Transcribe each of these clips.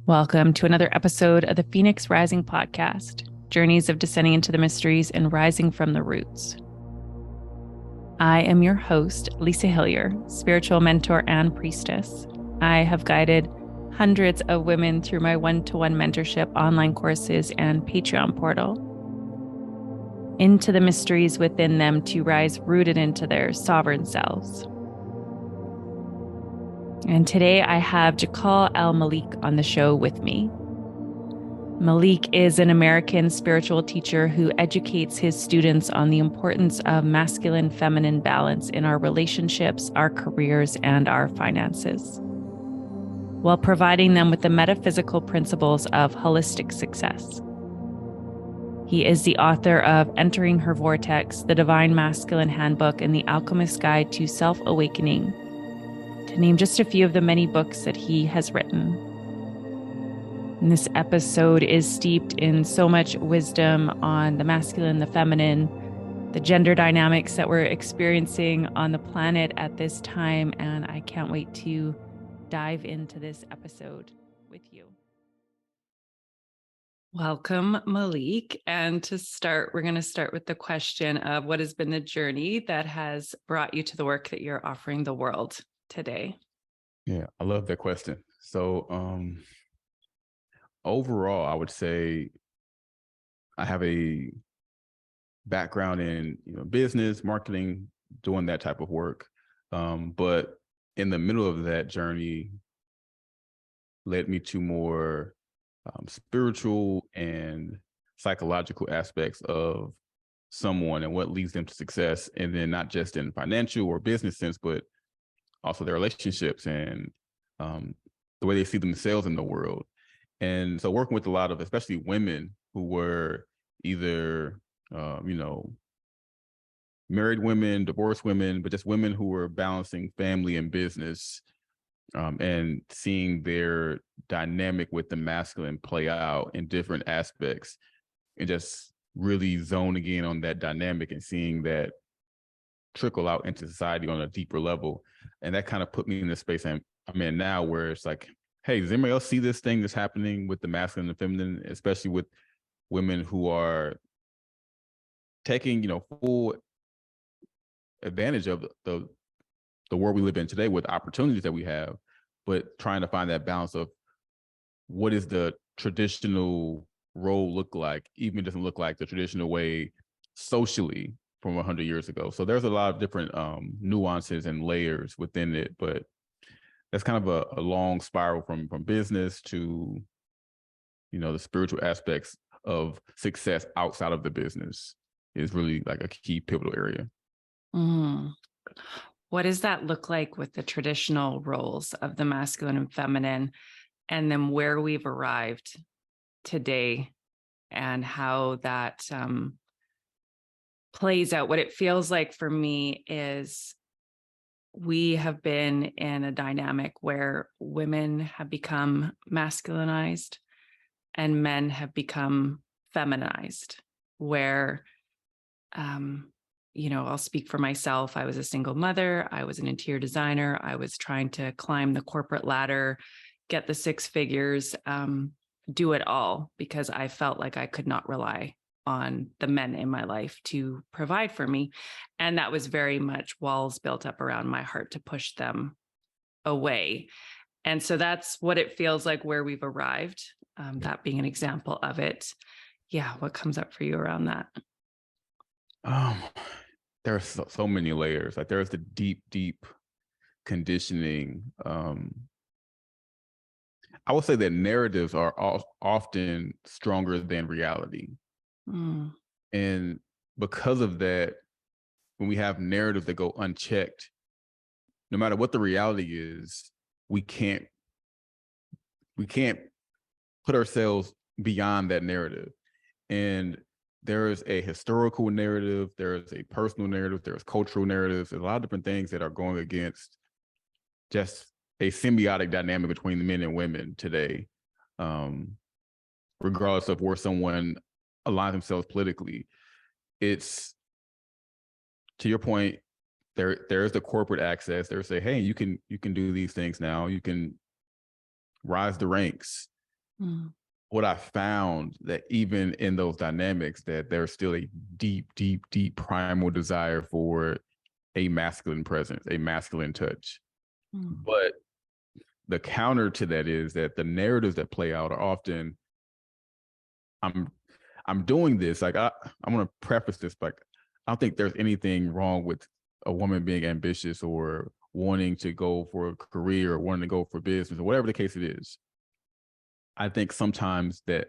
Welcome to another episode of the Phoenix Rising podcast, journeys of descending into the mysteries and rising from the roots. I am your host, Lisa Hillier, spiritual mentor and priestess. I have guided hundreds of women through my one-to-one mentorship, online courses, and Patreon portal into the mysteries within them to rise rooted into their sovereign selves. And today I have Jakal Malik on the show with me. Malik is an American spiritual teacher who educates his students on the importance of masculine-feminine balance in our relationships, our careers, and our finances, while providing them with the metaphysical principles of holistic success. He is the author of Entering Her Vortex, The Divine Masculine Handbook, and The Alchemist's Guide to Self-Awakening, to name just a few of the many books that he has written. And this episode is steeped in so much wisdom on the masculine, the feminine, the gender dynamics that we're experiencing on the planet at this time. And I can't wait to dive into this episode with you. Welcome, Malik. And to start, we're going to start with the question of what has been the journey that has brought you to the work that you're offering the world today? Yeah, I love that question. So overall, I would say I have a background in business, marketing, doing that type of work. But in the middle of that journey led me to more spiritual and psychological aspects of someone and what leads them to success. And then not just in financial or business sense, but also their relationships and the way they see themselves in the world. And so working with a lot of, especially women who were either, married women, divorced women, but just women who were balancing family and business, and seeing their dynamic with the masculine play out in different aspects, and just really zoning in on that dynamic and seeing that trickle out into society on a deeper level. And that kind of put me in the space I'm in now, where it's like, hey, does anybody else see this thing that's happening with the masculine and feminine, especially with women who are taking, full advantage of the world we live in today with opportunities that we have, but trying to find that balance of what is the traditional role look like, even doesn't look like the traditional way socially from 100 years ago. So there's a lot of different nuances and layers within it, but that's kind of a long spiral from business to, the spiritual aspects of success outside of the business is really like a key pivotal area. What does that look like with the traditional roles of the masculine and feminine, and then where we've arrived today and how that plays out? What it feels like for me is we have been in a dynamic where women have become masculinized and men have become feminized, where, I'll speak for myself. I was a single mother. I was an interior designer. I was trying to climb the corporate ladder, get the six figures, do it all, because I felt like I could not rely on the men in my life to provide for me. And that was very much walls built up around my heart to push them away. And so that's what it feels like where we've arrived, that being an example of it. Yeah. What comes up for you around that? There are so many layers. Like there's the deep conditioning. I would say that narratives are often stronger than reality. And because of that, when we have narratives that go unchecked, no matter what the reality is, we can't put ourselves beyond that narrative. And there is a historical narrative, there is a personal narrative, there's cultural narratives, there's a lot of different things that are going against just a symbiotic dynamic between the men and women today, regardless of where someone aligns themselves politically. It's, to your point, there's the corporate access. There's hey, you can do these things now. You can rise the ranks. Mm. What I found that even in those dynamics, that there's still a deep, deep, deep primal desire for a masculine presence, a masculine touch. Mm. But the counter to that is that the narratives that play out are often, I'm doing this. Like I want to preface this, like I don't think there's anything wrong with a woman being ambitious or wanting to go for a career or wanting to go for business or whatever the case it is. I think sometimes that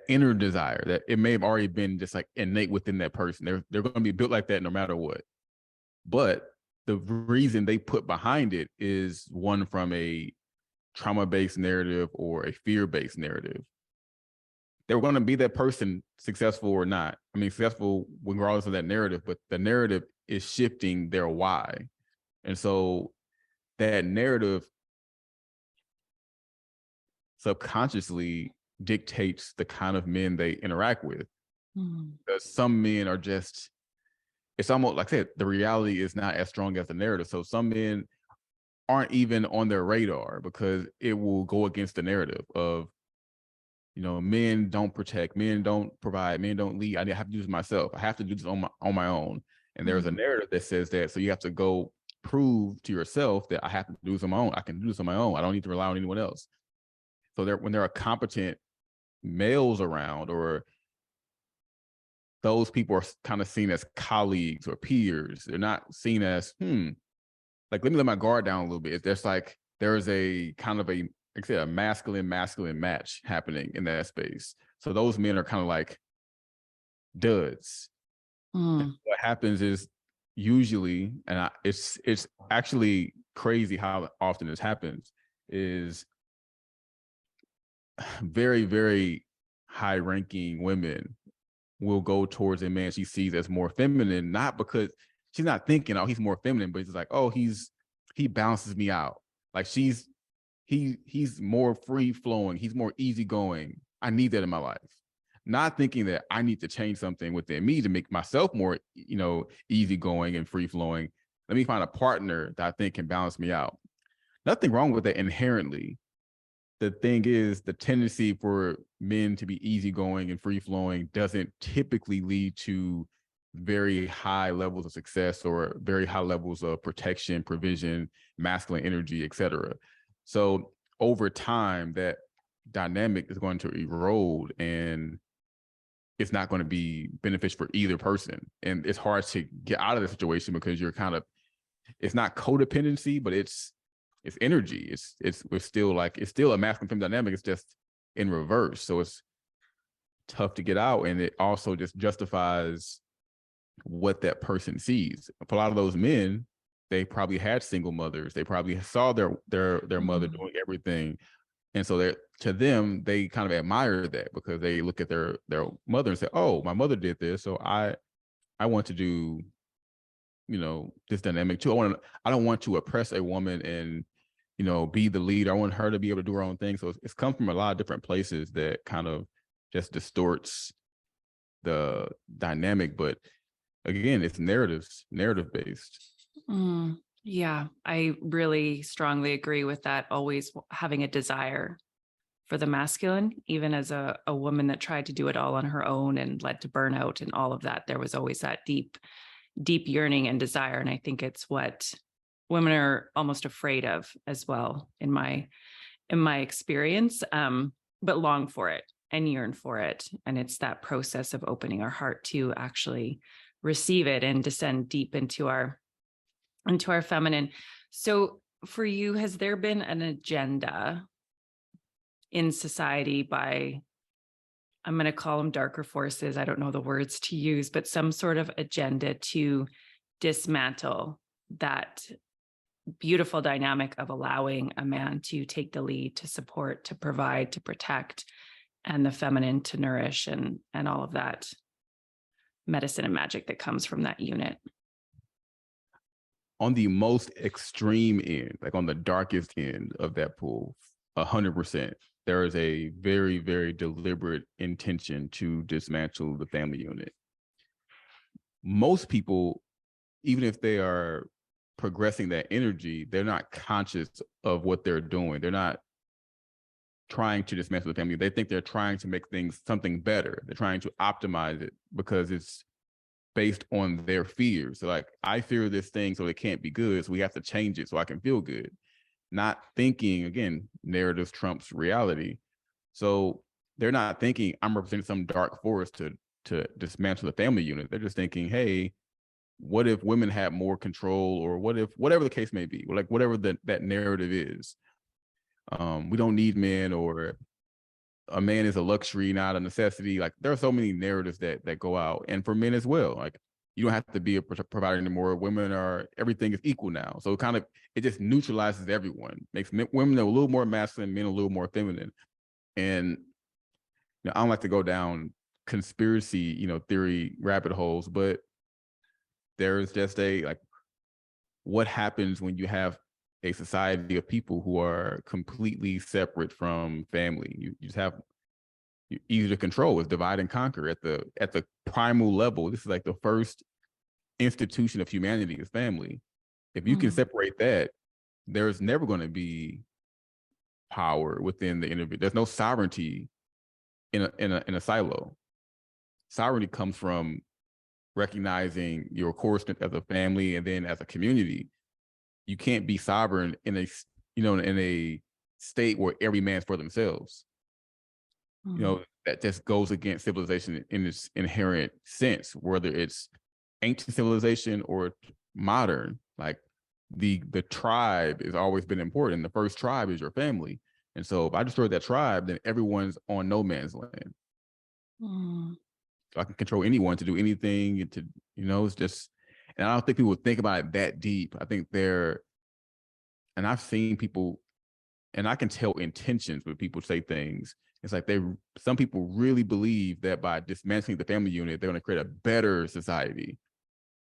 inner desire, that it may have already been just like innate within that person. They're going to be built like that no matter what. But the reason they put behind it is one from a trauma-based narrative or a fear-based narrative. They were going to be that person, successful or not. I mean, successful regardless of that narrative, but the narrative is shifting their why. And so that narrative subconsciously dictates the kind of men they interact with. Mm. Because some men are just, it's almost like I said, the reality is not as strong as the narrative. So some men aren't even on their radar because it will go against the narrative of, men don't protect, men don't provide, men don't lead. I have to do this myself. I have to do this on my own. And there's a narrative that says that. So you have to go prove to yourself that I have to do this on my own. I can do this on my own. I don't need to rely on anyone else. So when there are competent males around, or those people are kind of seen as colleagues or peers, they're not seen as, like, let me let my guard down a little bit. There's like, there's a kind of like I said, a masculine match happening in that space. So those men are kind of like duds. Mm. What happens is usually, and it's actually crazy how often this happens, is very, very high ranking women will go towards a man she sees as more feminine, not because she's not thinking, oh, he's more feminine, but it's like, oh, he balances me out. Like he's more free flowing, he's more easygoing. I need that in my life. Not thinking that I need to change something within me to make myself more, easygoing and free flowing. Let me find a partner that I think can balance me out. Nothing wrong with that inherently. The thing is, the tendency for men to be easygoing and free flowing doesn't typically lead to very high levels of success or very high levels of protection, provision, masculine energy, etc. So over time, that dynamic is going to erode, and it's not going to be beneficial for either person. And it's hard to get out of the situation because you're kind of, it's not codependency, but it's energy. It's still a masculine feminine dynamic. It's just in reverse. So it's tough to get out. And it also just justifies what that person sees. For a lot of those men, they probably had single mothers. They probably saw their mother doing everything. And so to them, they kind of admire that because they look at their mother and say, oh, my mother did this, so I want to do, this dynamic too. I don't want to oppress a woman and, be the leader. I want her to be able to do her own thing. So it's come from a lot of different places that kind of just distorts the dynamic. But again, it's narrative based. Yeah, I really strongly agree with that. Always having a desire for the masculine, even as a woman that tried to do it all on her own and led to burnout and all of that, there was always that deep yearning and desire. And I think it's what women are almost afraid of as well, in my experience, but long for it and yearn for it. And it's that process of opening our heart to actually receive it and descend deep into our feminine. So for you, has there been an agenda in society by, I'm going to call them darker forces, I don't know the words to use, but some sort of agenda to dismantle that beautiful dynamic of allowing a man to take the lead, to support, to provide, to protect, and the feminine to nourish, and all of that medicine and magic that comes from that unit? On the most extreme end, like on the darkest end of that pool, 100%, there is a very, very deliberate intention to dismantle the family unit. Most people, even if they are progressing that energy, they're not conscious of what they're doing. They're not trying to dismantle the family. They think they're trying to make things something better. They're trying to optimize it because it's based on their fears. So like, I fear this thing, so it can't be good. So we have to change it so I can feel good. Not thinking, again, narratives trumps reality. So they're not thinking I'm representing some dark force to dismantle the family unit. They're just thinking, hey, what if women had more control, or what if, whatever the case may be, like whatever that narrative is. We don't need men, or a man is a luxury, not a necessity. Like there are so many narratives that go out, and for men as well. Like you don't have to be a provider anymore. Women are, everything is equal now. So it just neutralizes everyone, makes women a little more masculine, men a little more feminine. And I don't like to go down conspiracy, theory rabbit holes, but there's just what happens when you have a society of people who are completely separate from family. You just have, easy to control. It's divide and conquer at the primal level. This is like the first institution of humanity is family. If you can separate that, there's never going to be power within the individual. There's no sovereignty in a silo. Sovereignty comes from recognizing your core strength as a family, and then as a community. You can't be sovereign in a state where every man's for themselves. That just goes against civilization in its inherent sense, whether it's ancient civilization or modern. Like the tribe has always been important. The first tribe is your family. And so if I destroy that tribe, then everyone's on no man's land. So I can control anyone to do anything, it's just, and I don't think people think about it that deep. I think and I've seen people, and I can tell intentions when people say things. It's like some people really believe that by dismantling the family unit, they're going to create a better society,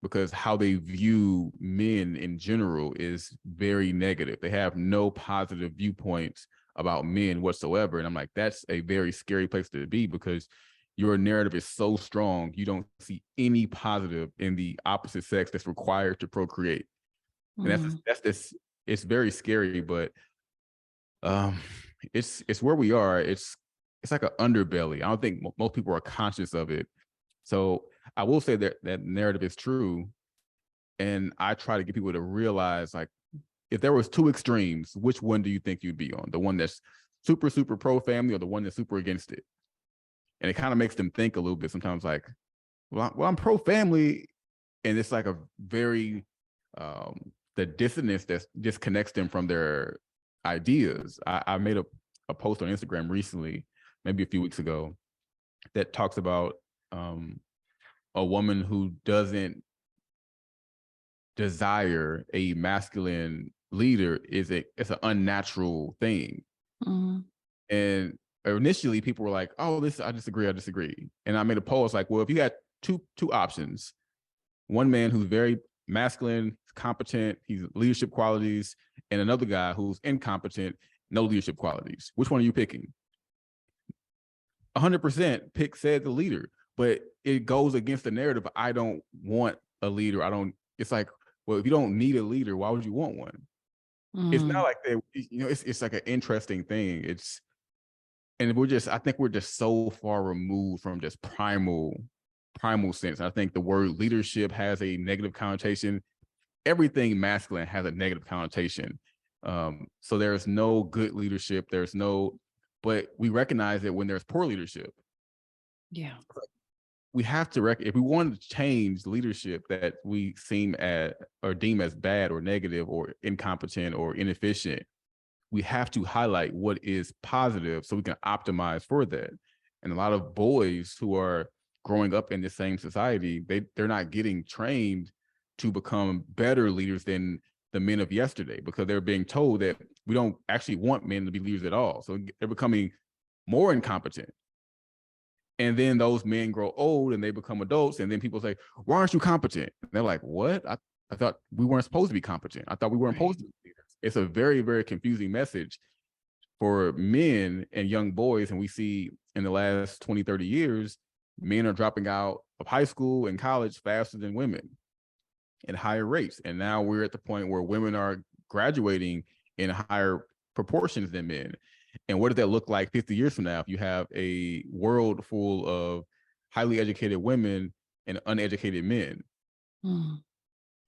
because how they view men in general is very negative. They have no positive viewpoints about men whatsoever. And I'm like, that's a very scary place to be, because your narrative is so strong, you don't see any positive in the opposite sex that's required to procreate. And it's very scary, but it's where we are. It's like an underbelly. I don't think most people are conscious of it. So I will say that narrative is true. And I try to get people to realize, like, if there was two extremes, which one do you think you'd be on? The one that's super, super pro family, or the one that's super against it? And it kind of makes them think a little bit sometimes, like, well, I'm pro family. And it's like a very, the dissonance that disconnects them from their ideas. I made a post on Instagram recently, maybe a few weeks ago, that talks about a woman who doesn't desire a masculine leader. It's an unnatural thing. And initially people were like, oh, I disagree. And I made a post like, well, if you had two options, one man who's very masculine, competent, he's leadership qualities, and another guy who's incompetent, no leadership qualities, which one are you picking? 100% said the leader, but it goes against the narrative. I don't want a leader. It's like, well, if you don't need a leader, why would you want one? It's not like that, it's like an interesting thing. And I think we're just so far removed from just primal sense. I think the word leadership has a negative connotation. Everything masculine has a negative connotation. So there's no good leadership. But we recognize that when there's poor leadership. Yeah. We have to if we want to change leadership that we deem as bad or negative or incompetent or inefficient, we have to highlight what is positive so we can optimize for that. And a lot of boys who are growing up in the same society, they're not getting trained to become better leaders than the men of yesterday, because they're being told that we don't actually want men to be leaders at all. So they're becoming more incompetent. And then those men grow old and they become adults. And then people say, why aren't you competent? And they're like, what? I thought we weren't supposed to be competent. I thought we weren't supposed to be leaders. It's a very, very confusing message for men and young boys. And we see in the last 20, 30 years, men are dropping out of high school and college faster than women at higher rates. And now we're at the point where women are graduating in higher proportions than men. And what does that look like 50 years from now if you have a world full of highly educated women and uneducated men? You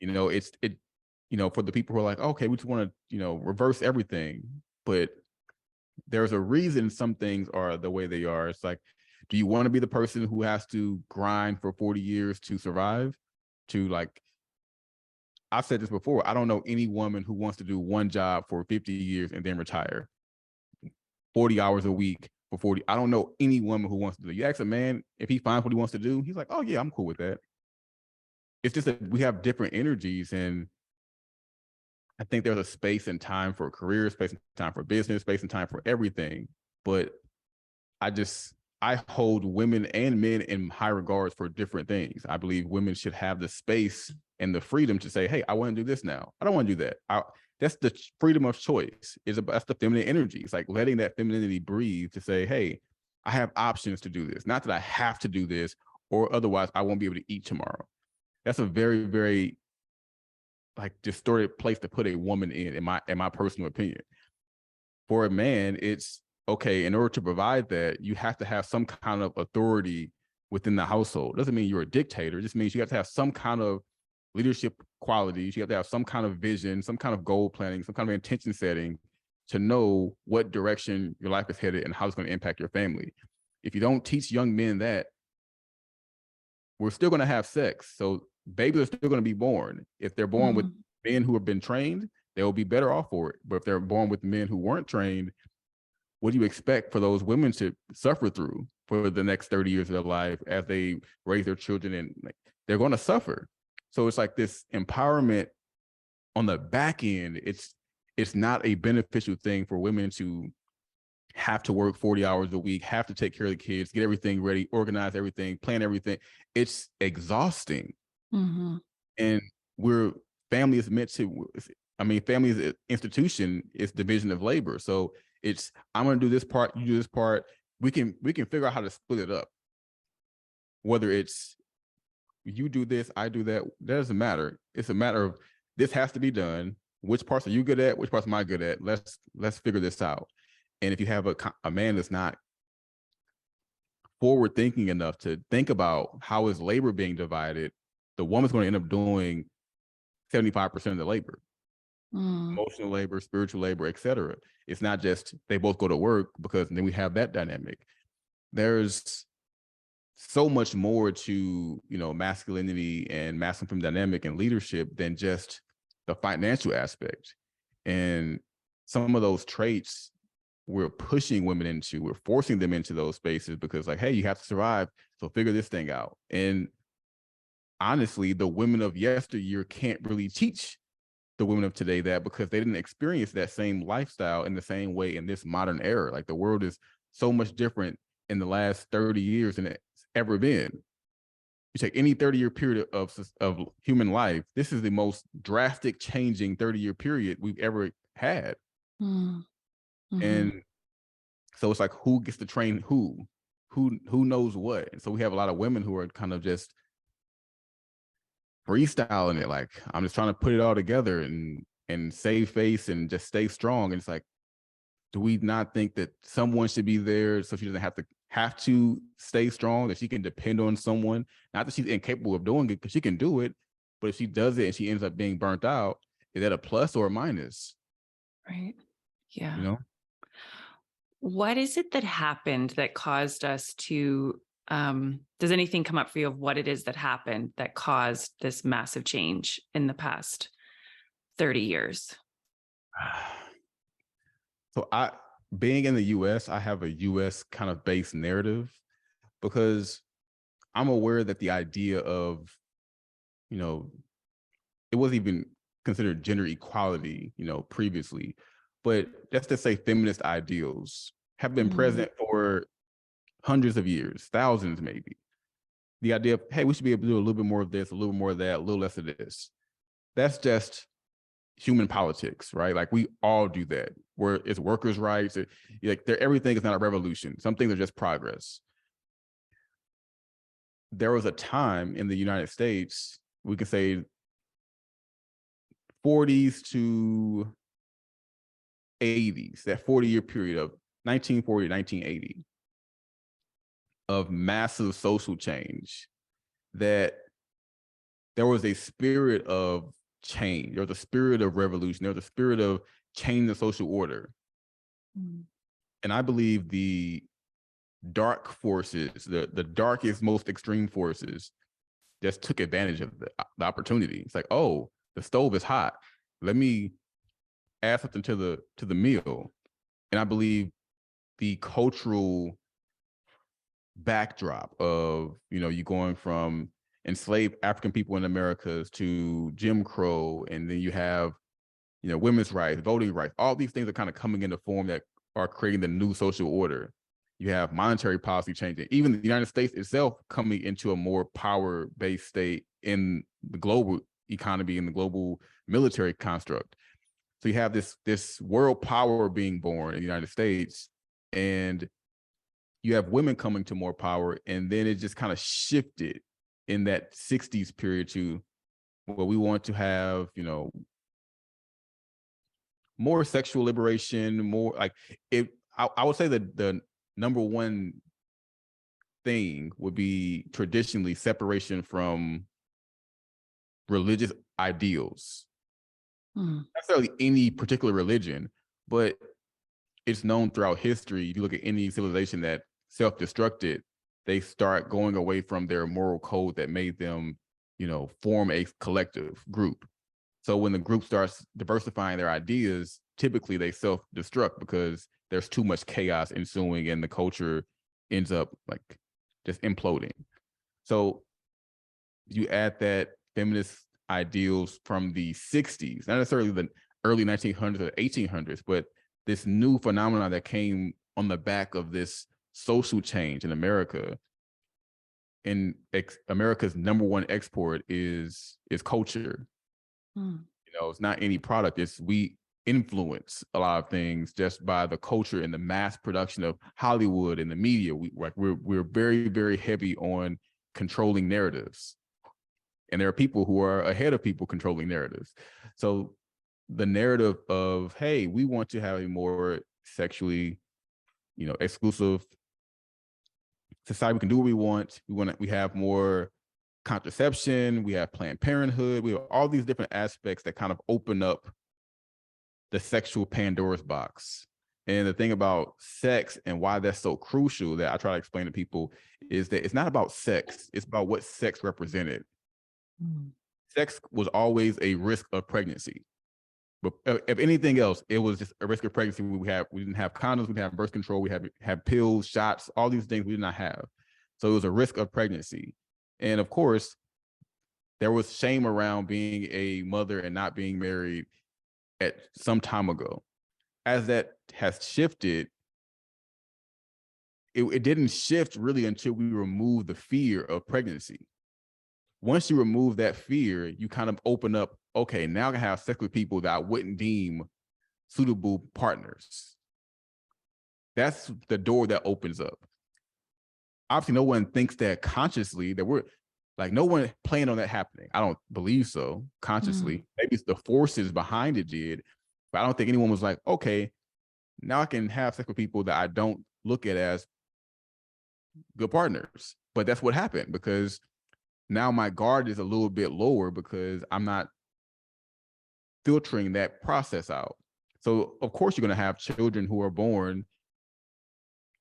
know, for the people who are like, okay, we just want to, reverse everything. But there's a reason some things are the way they are. It's like, do you want to be the person who has to grind for 40 years to survive? I've said this before, I don't know any woman who wants to do one job for 50 years and then retire. 40 hours a week for 40. I don't know any woman who wants to do it. You ask a man if he finds what he wants to do, he's like, oh yeah, I'm cool with that. It's just that we have different energies, and I think there's a space and time for career, space and time for business, space and time for everything. But I hold women and men in high regards for different things. I believe women should have the space and the freedom to say, hey, I want to do this now. I don't want to do that. That's the freedom of choice. That's the feminine energy. It's like letting that femininity breathe to say, hey, I have options to do this. Not that I have to do this, or otherwise I won't be able to eat tomorrow. That's a very, very distorted place to put a woman in my personal opinion. For a man, it's okay, in order to provide that, you have to have some kind of authority within the household. Doesn't mean you're a dictator. It just means you have to have some kind of leadership qualities. You have to have some kind of vision, some kind of goal planning, some kind of intention setting to know what direction your life is headed and how it's going to impact your family. If you don't teach young men that, we're still going to have sex. So babies are still going to be born. If they're born with men who have been trained, they will be better off for it. But if they're born with men who weren't trained, what do you expect for those women to suffer through for the next 30 years of their life as they raise their children? And they're going to suffer. So it's like this empowerment on the back end. It's not a beneficial thing for women to have to work 40 hours a week, have to take care of the kids, get everything ready, organize everything, plan everything. It's exhausting. And family is meant to, family is an institution, it's division of labor. So it's, I'm going to do this part, you do this part. We can figure out how to split it up. Whether it's you do this, I do that, that doesn't matter. It's a matter of this has to be done. Which parts are you good at? Which parts am I good at? Let's figure this out. And if you have a man that's not forward thinking enough to think about how is labor being divided, the woman's going to end up doing 75% of the labor. Emotional labor, spiritual labor, etc. It's not just they both go to work, because then we have that dynamic. There's so much more to, masculinity and masculine dynamic and leadership than just the financial aspect. And some of those traits we're pushing women into, we're forcing them into those spaces because hey, you have to survive, so figure this thing out. And honestly, the women of yesteryear can't really teach the women of today that, because they didn't experience that same lifestyle in the same way in this modern era. Like, the world is so much different in the last 30 years than it's ever been. You take any 30-year period of human life, this is the most drastic changing 30-year period we've ever had. And so it's like, who gets to train who knows what? And so we have a lot of women who are kind of just freestyling it. Like, I'm just trying to put it all together and save face and just stay strong. And it's like, do we not think that someone should be there so she doesn't have to stay strong, that she can depend on someone? Not that she's incapable of doing it, because she can do it, but if she does it and she ends up being burnt out, is that a plus or a minus? Right. Yeah. What is it that happened that caused us to, does anything come up for you of what it is that happened that caused this massive change in the past 30 years? So being in the US, I have a US kind of based narrative, because I'm aware that the idea of, it wasn't even considered gender equality, previously, but just to say feminist ideals have been present for hundreds of years, thousands maybe. The idea of, hey, we should be able to do a little bit more of this, a little more of that, a little less of this. That's just human politics, right? Like, we all do that. Where it's workers' rights, everything is not a revolution. Some things are just progress. There was a time in the United States, we could say 40s to 80s, that 40-year period of 1940, 1980 of massive social change, that there was a spirit of change. There was a spirit of revolution. There was a spirit of change the social order. Mm. And I believe the dark forces, the darkest, most extreme forces, just took advantage of the opportunity. It's like, oh, the stove is hot. Let me add something to the meal. And I believe the cultural backdrop of, you going from enslaved African people in Americas to Jim Crow, and then you have, women's rights, voting rights, all these things are kind of coming into form that are creating the new social order. You have monetary policy changing, even the United States itself coming into a more power-based state in the global economy and the global military construct. So you have this world power being born in the United States, and you have women coming to more power, and then it just kind of shifted in that 60s period to where we want to have, more sexual liberation, more like it. I would say that the number one thing would be traditionally separation from religious ideals. Not necessarily any particular religion, but it's known throughout history. If you look at any civilization that self-destructed, they start going away from their moral code that made them, form a collective group. So when the group starts diversifying their ideas, typically they self-destruct because there's too much chaos ensuing and the culture ends up like just imploding. So you add that feminist ideals from the 60s, not necessarily the early 1900s or 1800s, but this new phenomenon that came on the back of this social change in America. And America's number one export is culture. It's not any product. It's we influence a lot of things just by the culture and the mass production of Hollywood and the media. We're very, very heavy on controlling narratives. And there are people who are ahead of people controlling narratives. So the narrative of, hey, we want to have a more sexually, exclusive society. We can do what we want. We have more contraception. We have Planned Parenthood. We have all these different aspects that kind of open up the sexual Pandora's box. And the thing about sex and why that's so crucial that I try to explain to people is that it's not about sex. It's about what sex represented. Sex was always a risk of pregnancy. But if anything else, it was just a risk of pregnancy. We didn't have condoms, we didn't have birth control, we had pills, shots, all these things we did not have. So it was a risk of pregnancy. And of course, there was shame around being a mother and not being married at some time ago. As that has shifted, it didn't shift really until we removed the fear of pregnancy. Once you remove that fear, you kind of open up, okay, now I can have sex with people that I wouldn't deem suitable partners. That's the door that opens up. Obviously, no one thinks that consciously, that we're like, no one planned on that happening. I don't believe so consciously. Maybe it's the forces behind it did, but I don't think anyone was like, okay, now I can have sex with people that I don't look at as good partners. But that's what happened, because now my guard is a little bit lower because I'm not filtering that process out. So of course you're going to have children who are born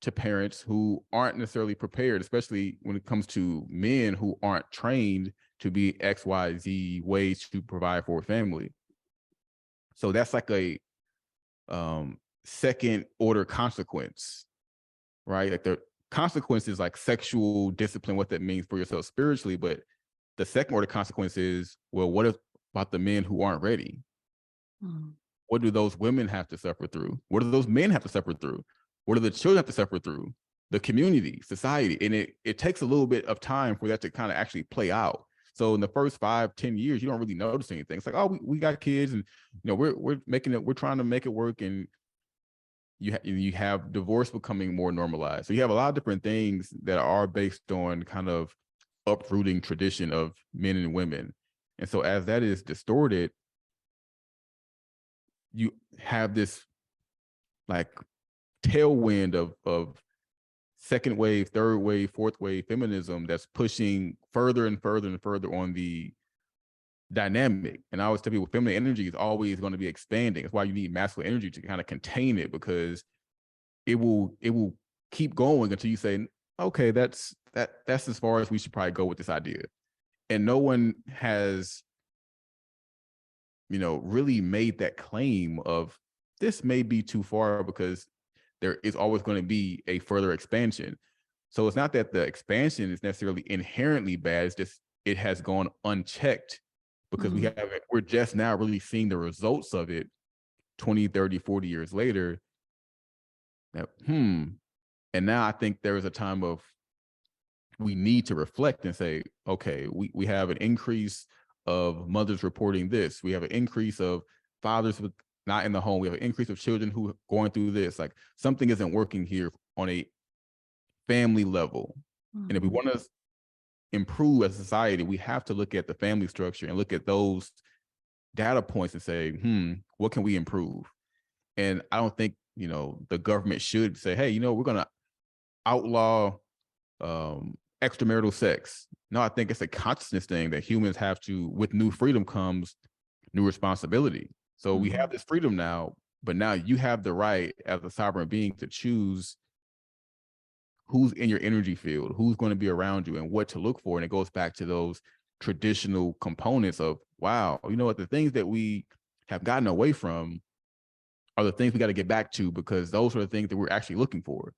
to parents who aren't necessarily prepared, especially when it comes to men who aren't trained to be X, Y, Z ways to provide for a family. So that's like a second order consequence, right? Like the consequence is like sexual discipline, what that means for yourself spiritually. But the second order consequence is, well, what about the men who aren't ready? What do those women have to suffer through? What do those men have to suffer through? What do the children have to suffer through? The community, society. And it takes a little bit of time for that to kind of actually play out. So in the first 5-10 years, you don't really notice anything. It's like, oh, we got kids, and we're making it, we're trying to make it work, and you have divorce becoming more normalized. So you have a lot of different things that are based on kind of uprooting tradition of men and women. And so as that is distorted, you have this like tailwind of second wave, third wave, fourth wave feminism that's pushing further and further and further on the dynamic. And I always tell people feminine energy is always going to be expanding. That's why you need masculine energy to kind of contain it, because it will keep going until you say, okay, that's as far as we should probably go with this idea. And no one has, really made that claim of this may be too far, because there is always going to be a further expansion. So it's not that the expansion is necessarily inherently bad. It's just it has gone unchecked, because we're just now really seeing the results of it 20, 30, 40 years later. That, and now I think there is a time of we need to reflect and say, okay, we have an increase of mothers reporting this. We have an increase of fathers not in the home. We have an increase of children who are going through this. Like, something isn't working here on a family level. And if we want to improve as a society, we have to look at the family structure and look at those data points and say, what can we improve? And I don't think, the government should say, hey, we're going to outlaw extramarital sex. No, I think it's a consciousness thing that humans have to, with new freedom comes new responsibility. So we have this freedom now, but now you have the right as a sovereign being to choose who's in your energy field, who's going to be around you, and what to look for. And it goes back to those traditional components of, wow, what, the things that we have gotten away from are the things we got to get back to, because those are the things that we're actually looking for.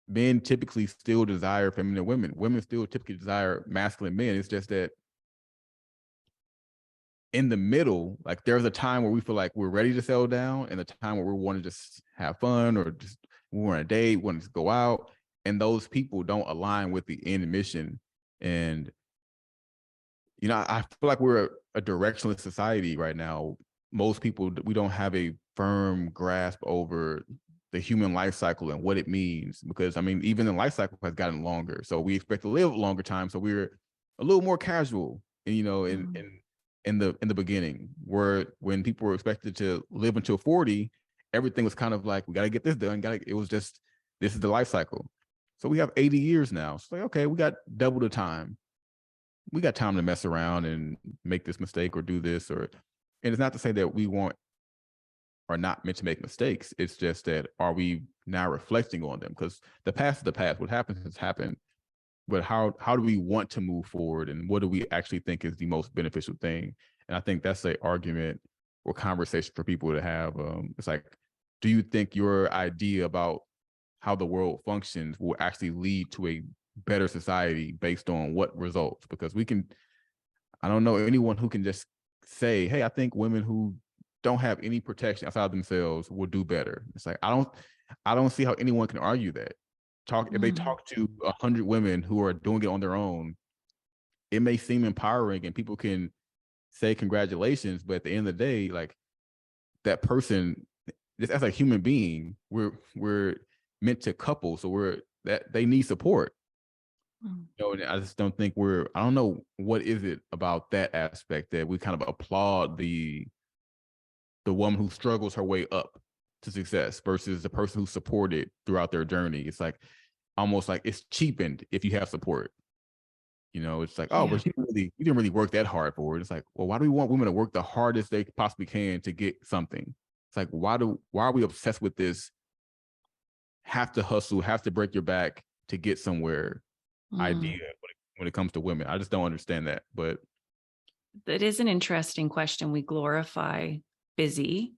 Men typically still desire feminine women. Women still typically desire masculine men. It's just that in the middle, like, there's a time where we feel like we're ready to settle down, and a time where we want to just have fun, or just we want to date, want to go out, and those people don't align with the end mission. And I feel like we're a directionless society right now. Most people, we don't have a firm grasp over the human life cycle and what it means, because even the life cycle has gotten longer, so we expect to live a longer time. So we're a little more casual, in the beginning, where when people were expected to live until 40, everything was kind of like, we got to get this done. It was just, this is the life cycle. So we have 80 years now. So okay, we got double the time. We got time to mess around and make this mistake or do this, and it's not to say that we are not meant to make mistakes. It's just that, are we now reflecting on them? Because the past is the past. What happened has happened. But how do we want to move forward, and what do we actually think is the most beneficial thing? And I think that's an argument or conversation for people to have. It's like, do you think your idea about how the world functions will actually lead to a better society based on what results? Because I don't know anyone who can just say, hey, I think women who don't have any protection outside themselves will do better. It's like, I don't see how anyone can argue that. If they talk to 100 women who are doing it on their own, it may seem empowering and people can say congratulations, but at the end of the day, like, that person, just as a human being, we're meant to couple, so they need support. And I just don't think I don't know what is it about that aspect that we kind of applaud the woman who struggles her way up to success versus the person who's supported throughout their journey. It's like, almost like it's cheapened if you have support. It's like, oh, but you didn't really work that hard for it. It's like, well, why do we want women to work the hardest they possibly can to get something? It's like, why are we obsessed with this have to hustle, have to break your back to get somewhere idea when it comes to women? I just don't understand that. But it is an interesting question. We glorify busy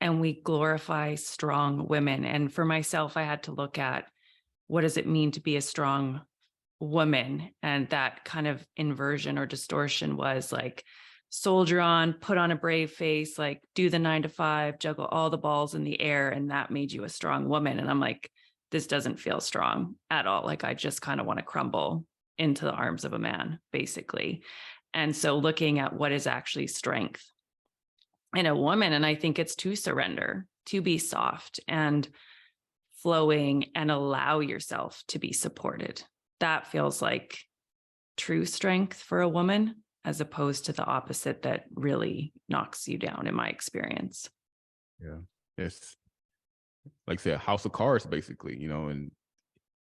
and we glorify strong women. And for myself, I had to look at, what does it mean to be a strong woman? And that kind of inversion or distortion was like, soldier on, put on a brave face, like, do the 9 to 5, juggle all the balls in the air, and that made you a strong woman. And I'm like, this doesn't feel strong at all. Like, I just kind of want to crumble into the arms of a man, basically. And so looking at what is actually strength in a woman, and I think it's to surrender, to be soft and flowing and allow yourself to be supported. That feels like true strength for a woman, as opposed to the opposite that really knocks you down, in my experience. Yeah, it's like I said, house of cards, basically, and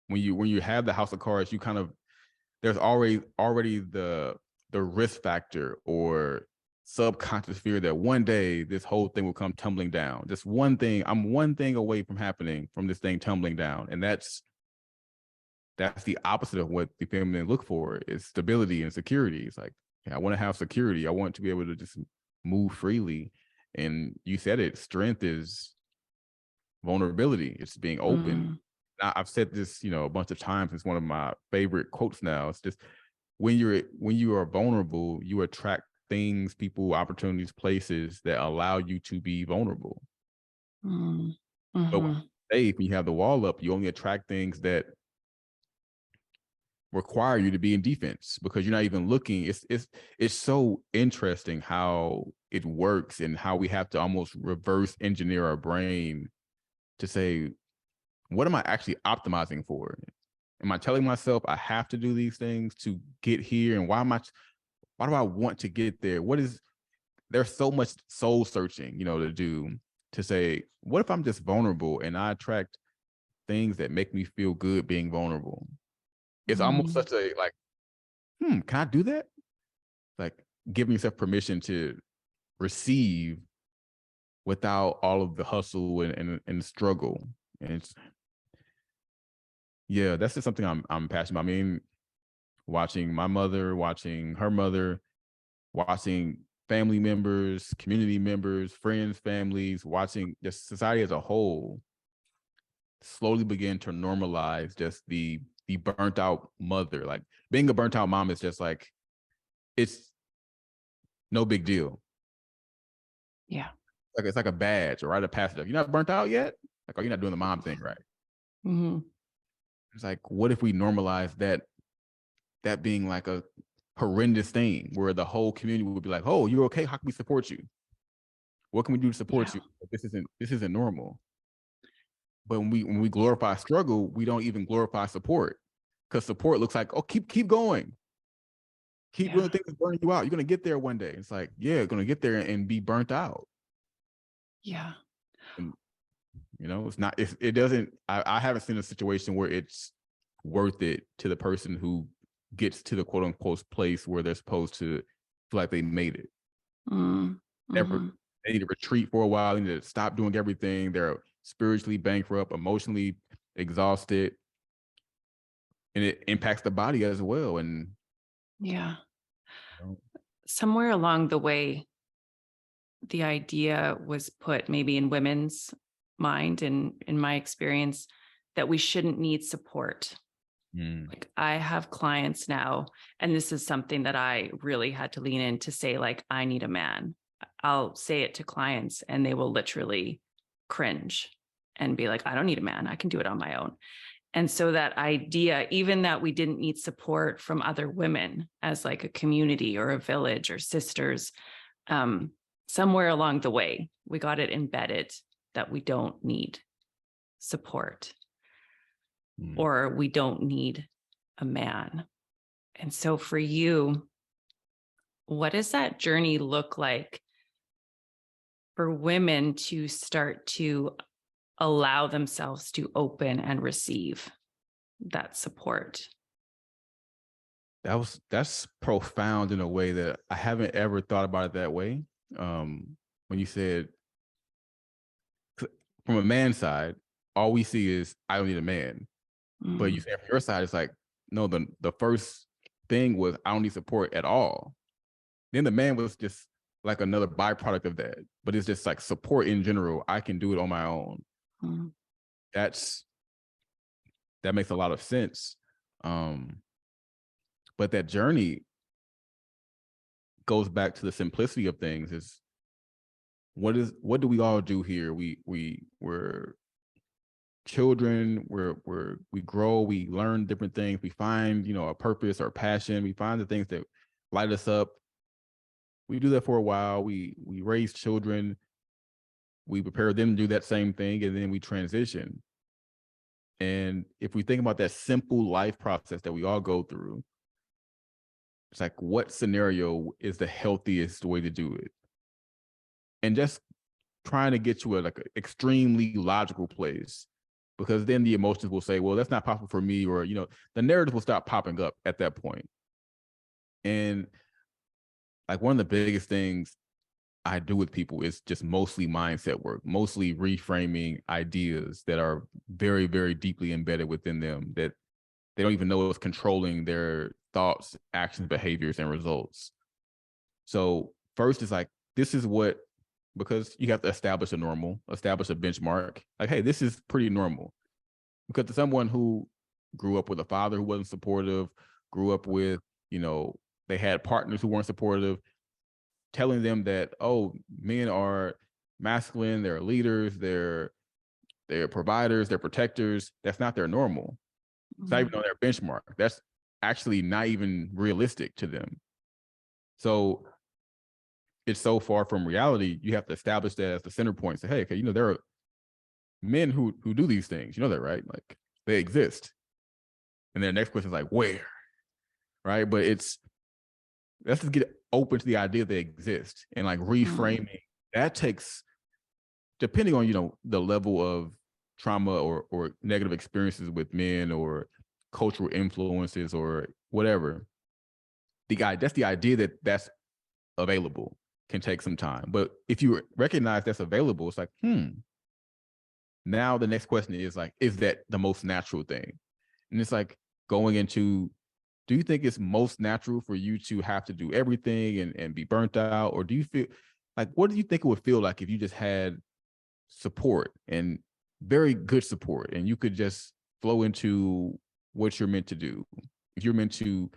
when you have the house of cards, you kind of, there's already the risk factor or subconscious fear that one day this whole thing will come tumbling down. Just one thing, I'm one thing away from this thing tumbling down. And that's the opposite of what the feminine look for, is stability and security. It's like, I want to have security. I want to be able to just move freely. And you said it, strength is vulnerability. It's being open. I've said this, a bunch of times. It's one of my favorite quotes now. It's just, when you are vulnerable, you attract things, people, opportunities, places that allow you to be vulnerable. But when you have the wall up, you only attract things that require you to be in defense, because you're not even looking. It's so interesting how it works, and how we have to almost reverse engineer our brain to say, what am I actually optimizing for? Am I telling myself I have to do these things to get here? And why do I want to get there? There's so much soul searching, to do, to say, what if I'm just vulnerable and I attract things that make me feel good being vulnerable? It's almost such a, like, can I do that? Like, giving yourself permission to receive without all of the hustle and the struggle. And it's, yeah, that's just something I'm passionate about. I mean, watching my mother, watching her mother, watching family members, community members, friends, families, watching just society as a whole slowly begin to normalize just the burnt out mother. Like, being a burnt out mom is just like, it's no big deal. Yeah. Like, it's like a badge or rite of passage. You're not burnt out yet? Like, oh, you're not doing the mom thing right. It's like, what if we normalize that being like a horrendous thing, where the whole community would be like, oh, you're okay? How can we support you? What can we do to support you? This isn't normal. But when we glorify struggle, we don't even glorify support, because support looks like, oh, keep going. Keep doing things that burn you out. You're gonna get there one day. It's like, yeah, gonna get there and be burnt out. Yeah. And it's not, it doesn't, I haven't seen a situation where it's worth it to the person who gets to the quote unquote place where they're supposed to feel like they made it. They need to retreat for a while. They need to stop doing everything. They're spiritually bankrupt, emotionally exhausted, and it impacts the body as well. And somewhere along the way, the idea was put, maybe in women's mind and in my experience, that we shouldn't need support. Like, I have clients now, and this is something that I really had to lean in to say, like, I need a man. I'll say it to clients and they will literally cringe and be like, I don't need a man. I can do it on my own. And so that idea, even that we didn't need support from other women as like a community or a village or sisters, somewhere along the way, we got it embedded that we don't need support or we don't need a man. And so for you, what does that journey look like for women to start to allow themselves to open and receive that support? That's profound in a way that I haven't ever thought about it that way. When you said, from a man's side, all we see is, I don't need a man. But you said from your side, it's like, no, the first thing was, I don't need support at all. Then the man was just like another byproduct of that. But it's just like support in general. I can do it on my own. That makes a lot of sense. But that journey goes back to the simplicity of things. Is what do we all do here? We're children, we grow, we learn different things, we find, a purpose or passion, we find the things that light us up. We do that for a while, we raise children, we prepare them to do that same thing, and then we transition. And if we think about that simple life process that we all go through, it's like, what scenario is the healthiest way to do it? And just trying to get to a extremely logical place, because then the emotions will say, well, that's not possible for me, or, the narrative will stop popping up at that point. And like one of the biggest things I do with people is just mostly mindset work, mostly reframing ideas that are very, very deeply embedded within them that they don't even know is controlling their thoughts, actions, behaviors, and results. So first is like, this is what, because you have to establish a benchmark. Like, hey, this is pretty normal. Because to someone who grew up with a father who wasn't supportive, grew up with, they had partners who weren't supportive, telling them that, oh, men are masculine, they're leaders, they're providers, they're protectors. That's not their normal. It's not even on their benchmark. That's actually not even realistic to them. So it's so far from reality. You have to establish that as the center point. Say, hey, okay, there are men who do these things. You know that, right? Like, they exist. And then the next question is like, where? Right? But let's just get open to the idea they exist, and like reframing that takes, depending on, the level of trauma or negative experiences with men or cultural influences or whatever. That's the idea that's available can take some time. But if you recognize that's available, it's like, now the next question is like, is that the most natural thing? And it's like going into, do you think it's most natural for you to have to do everything and be burnt out? Or do you feel like, what do you think it would feel like if you just had support, and very good support, and you could just flow into what you're meant to do? If you're meant to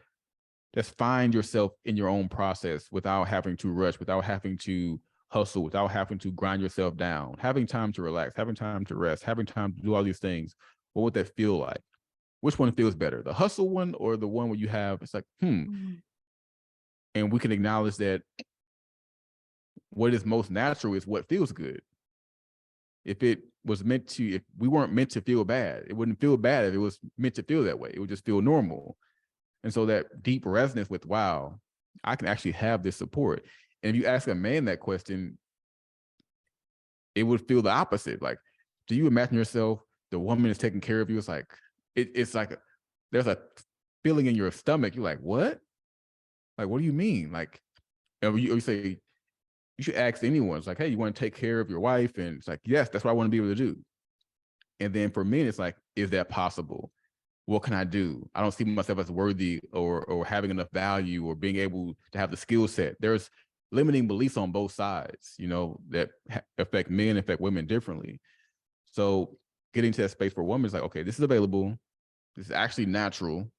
just find yourself in your own process without having to rush, without having to hustle, without having to grind yourself down, having time to relax, having time to rest, having time to do all these things, what would that feel like? Which one feels better, the hustle one or the one where you have, it's like, And we can acknowledge that what is most natural is what feels good. If we weren't meant to feel bad, it wouldn't feel bad if it was meant to feel that way. It would just feel normal. And so that deep resonance with, wow, I can actually have this support. And if you ask a man that question, it would feel the opposite. Like, do you imagine yourself, the woman is taking care of you? It's like, it's like there's a feeling in your stomach. You're like, what? Like, what do you mean? Like, you say, you should ask anyone. It's like, hey, you want to take care of your wife? And it's like, yes, that's what I want to be able to do. And then for men, it's like, is that possible? What can I do? I don't see myself as worthy or having enough value or being able to have the skill set. There's limiting beliefs on both sides, that affect men, affect women differently. So getting to that space for women is like, okay, this is available. This is actually natural.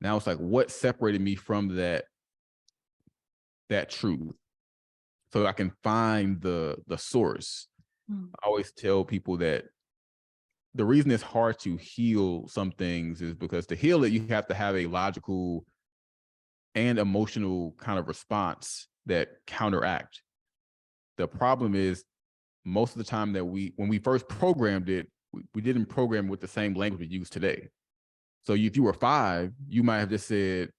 Now it's like, what separated me from that truth? So I can find the source. I always tell people that the reason it's hard to heal some things is because to heal it, you have to have a logical and emotional kind of response that counteract. The problem is, most of the time that when we first programmed it, we didn't program with the same language we use today. So if you were 5, you might have just said,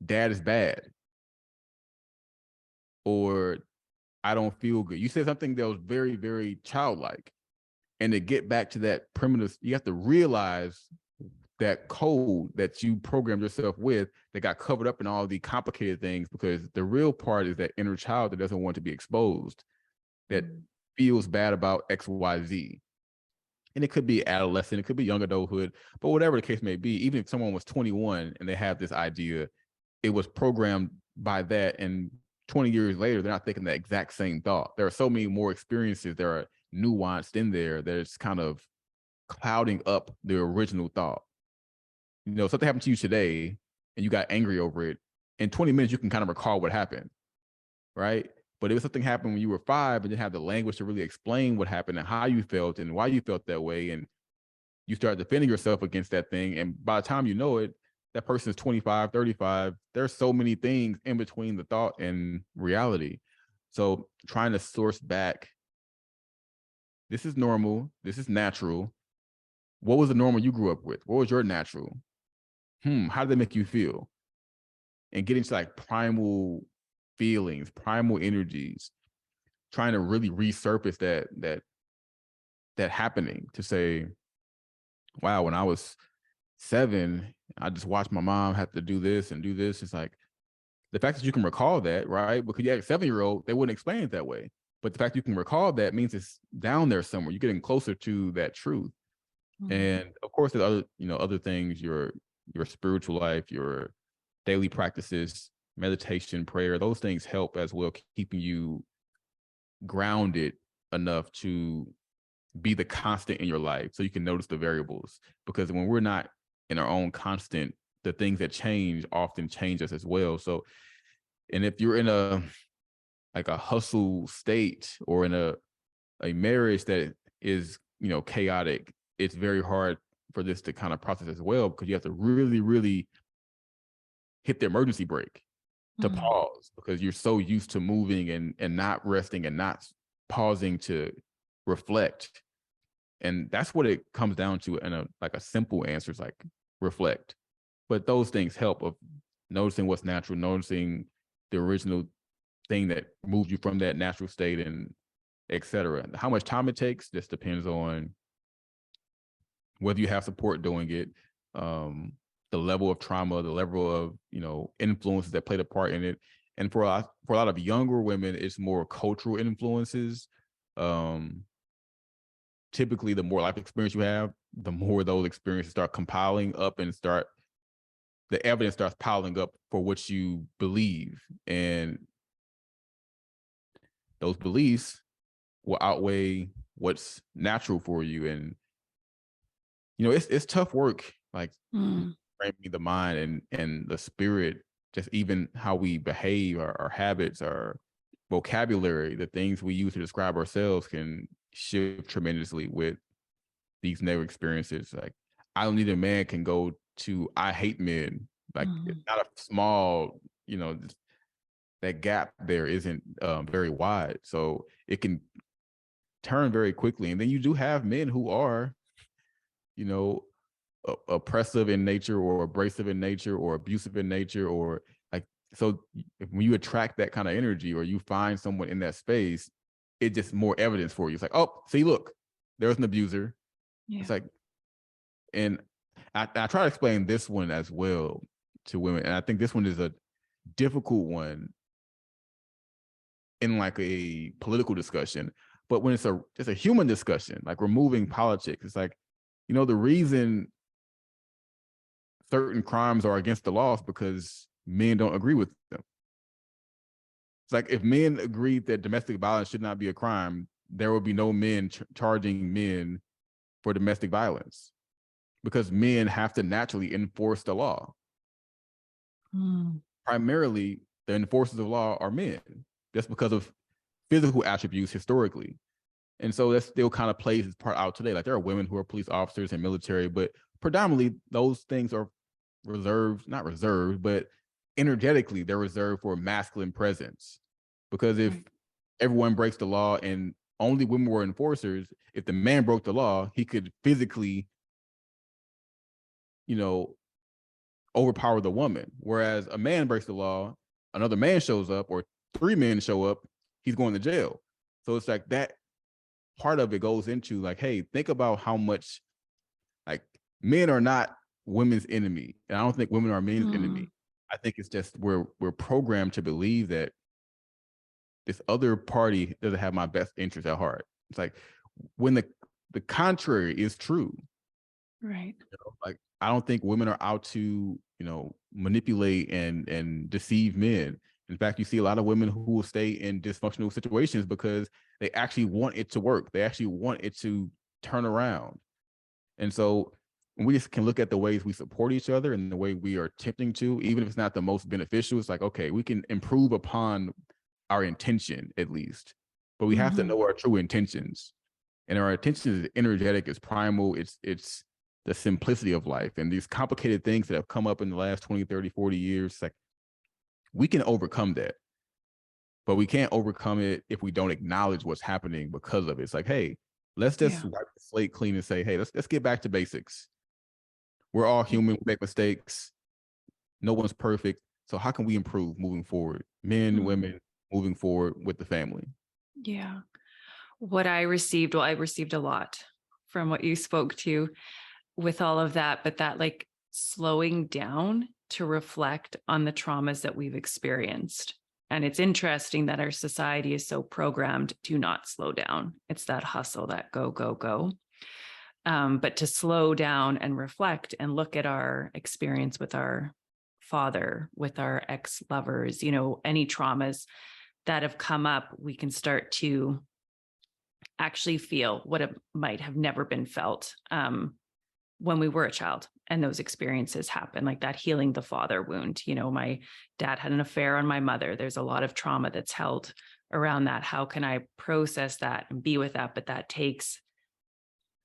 dad is bad, or I don't feel good. You said something that was very, very childlike. And to get back to that primitive, you have to realize that code that you programmed yourself with that got covered up in all the complicated things, because the real part is that inner child that doesn't want to be exposed, that feels bad about X, Y, Z. And it could be adolescent, it could be young adulthood, but whatever the case may be, even if someone was 21 and they have this idea, it was programmed by that. And 20 years later, they're not thinking that exact same thought. There are so many more experiences that are nuanced in there that it's kind of clouding up the original thought. Something happened to you today and you got angry over it. In 20 minutes, you can kind of recall what happened, right? But if something happened when you were 5 and didn't have the language to really explain what happened and how you felt and why you felt that way, and you start defending yourself against that thing, and by the time you know it, that person is 25, 35. There's so many things in between the thought and reality. So trying to source back, this is normal, this is natural. What was the normal you grew up with? What was your natural? How did they make you feel? And getting to like primal feelings, primal energies, trying to really resurface that happening, to say, wow, when I was 7, I just watched my mom have to do this and do this. It's like, the fact that you can recall that, right? Because you had a 7-year-old, they wouldn't explain it that way. But the fact you can recall that means it's down there somewhere. You're getting closer to that truth. Mm-hmm. And of course, there's other, other things, your spiritual life, your daily practices, meditation, prayer, those things help as well, keeping you grounded enough to be the constant in your life so you can notice the variables. Because when we're not in our own constant, the things that change often change us as well. So, and if you're in a hustle state, or in a marriage that is, chaotic, it's very hard for this to kind of process as well, because you have to really, really hit the emergency brake to pause, because you're so used to moving and not resting and not pausing to reflect. And that's what it comes down to in a simple answer is like reflect. But those things help of noticing what's natural, noticing the original thing that moved you from that natural state, and et cetera. How much time it takes just depends on whether you have support doing it, the level of trauma, the level of, influences that played a part in it. And for a lot of younger women, it's more cultural influences. Typically, the more life experience you have, the more those experiences start compiling up, and the evidence starts piling up for what you believe. And those beliefs will outweigh what's natural for you. And, it's tough work, framing the mind and the spirit, just even how we behave, our habits, our vocabulary, the things we use to describe ourselves can shift tremendously with these negative experiences. Like, I don't need a man can go to I hate men. It's not a small, that gap there isn't very wide. So it can turn very quickly. And then you do have men who are, oppressive in nature, or abrasive in nature, or abusive in nature, or so when you attract that kind of energy, or you find someone in that space, it's just more evidence for you. It's like, oh, see, look, there's an abuser. Yeah. It's like, and I try to explain this one as well to women. And I think this one is a difficult one in a political discussion. But when it's a human discussion, removing politics, it's like, the reason certain crimes are against the law is because men don't agree with them. It's like, if men agreed that domestic violence should not be a crime, there would be no men charging men for domestic violence, because men have to naturally enforce the law. Primarily, the enforcers of law are men, just because of physical attributes historically. And so that still kind of plays its part out today. There are women who are police officers and military, but predominantly those things are not reserved, but energetically they're reserved for masculine presence. Because if everyone breaks the law and only women were enforcers, if the man broke the law, he could physically, overpower the woman. Whereas a man breaks the law, another man shows up, or 3 men show up, he's going to jail. So it's like that part of it goes into hey, think about how much men are not women's enemy. And I don't think women are men's enemy. I think it's just we're programmed to believe that this other party doesn't have my best interest at heart. It's like, when the contrary is true. Right. I don't think women are out to, manipulate and deceive men. In fact, you see a lot of women who will stay in dysfunctional situations because they actually want it to work. They actually want it to turn around. And so we just can look at the ways we support each other and the way we are attempting to, even if it's not the most beneficial. It's like, okay, we can improve upon our intention at least, but we have to know our true intentions. And our intention is energetic, it's primal, it's the simplicity of life. And these complicated things that have come up in the last 20, 30, 40 years, we can overcome that. But we can't overcome it if we don't acknowledge what's happening because of it. It's like, hey, let's just wipe the slate clean and say, hey, let's get back to basics. We're all human, we make mistakes. No one's perfect. So how can we improve moving forward? Men, women, moving forward with the family. Yeah. What I received, well, I received a lot from what you spoke to with all of that, but that like slowing down to reflect on the traumas that we've experienced. And it's interesting that our society is so programmed to not slow down. It's that hustle, that go, go, go. But to slow down and reflect and look at our experience with our father, with our ex-lovers, any traumas that have come up, we can start to actually feel what it might have never been felt when we were a child and those experiences happen, like that healing the father wound. My dad had an affair on my mother. There's a lot of trauma that's held around that. How can I process that and be with that? But that takes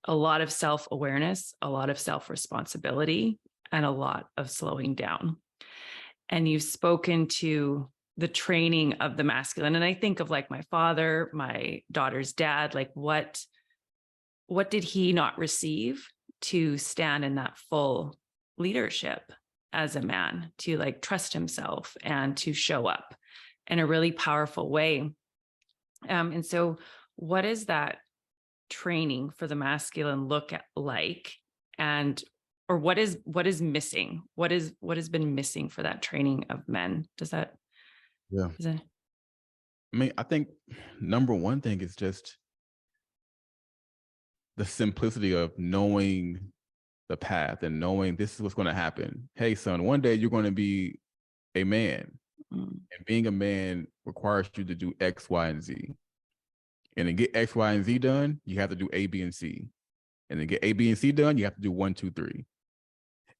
a lot of self-awareness, a lot of self-responsibility, and a lot of slowing down. And you've spoken to the training of the masculine. And I think of like my father, my daughter's dad, like what did he not receive to stand in that full leadership as a man, to like trust himself and to show up in a really powerful way. And so what is that training for the masculine look like? And or what is missing? What has been missing for that training of men? Yeah. I mean, I think number one thing is just the simplicity of knowing the path and knowing this is what's going to happen. Hey, son, one day you're going to be a man. And being a man requires you to do X, Y, and Z. And to get X, Y, and Z done, you have to do A, B, and C. And to get A, B, and C done, you have to do 1, 2, 3.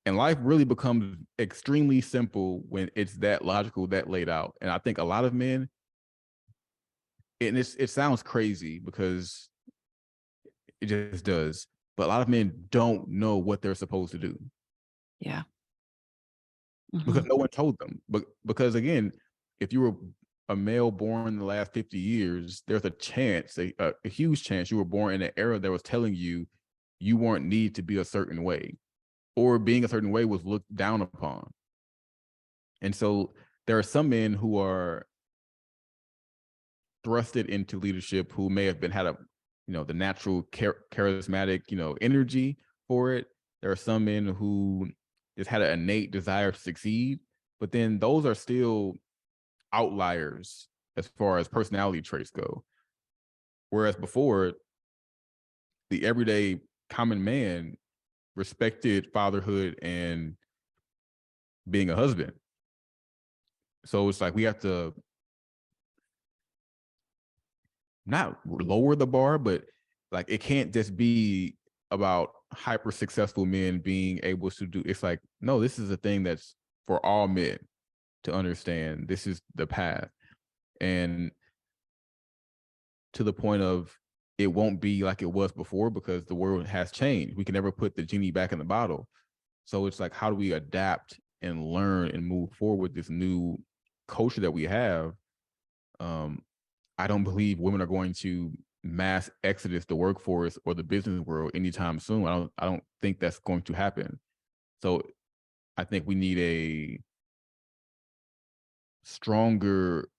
And life really becomes extremely simple when it's that logical, that laid out. And I think a lot of men, and it sounds crazy because it just does, but a lot of men don't know what they're supposed to do. Yeah. Because no one told them. But because again, if you were a male born in the last 50 years, there's a chance, a huge chance you were born in an era that was telling you you weren't needed to be a certain way, or being a certain way was looked down upon. And so there are some men who are thrusted into leadership who may have had the natural charismatic, energy for it. There are some men who just had an innate desire to succeed, but then those are still outliers as far as personality traits go. Whereas before, the everyday common man respected fatherhood and being a husband. So it's like we have to not lower the bar, but like it can't just be about hyper successful men being able to do. It's like, no, this is a thing that's for all men to understand. This is the path. And to the point of it won't be like it was before because the world has changed. We can never put the genie back in the bottle. So it's like, how do we adapt and learn and move forward with this new culture that we have? I don't believe women are going to mass exodus the workforce or the business world anytime soon. I don't think that's going to happen. So I think we need a stronger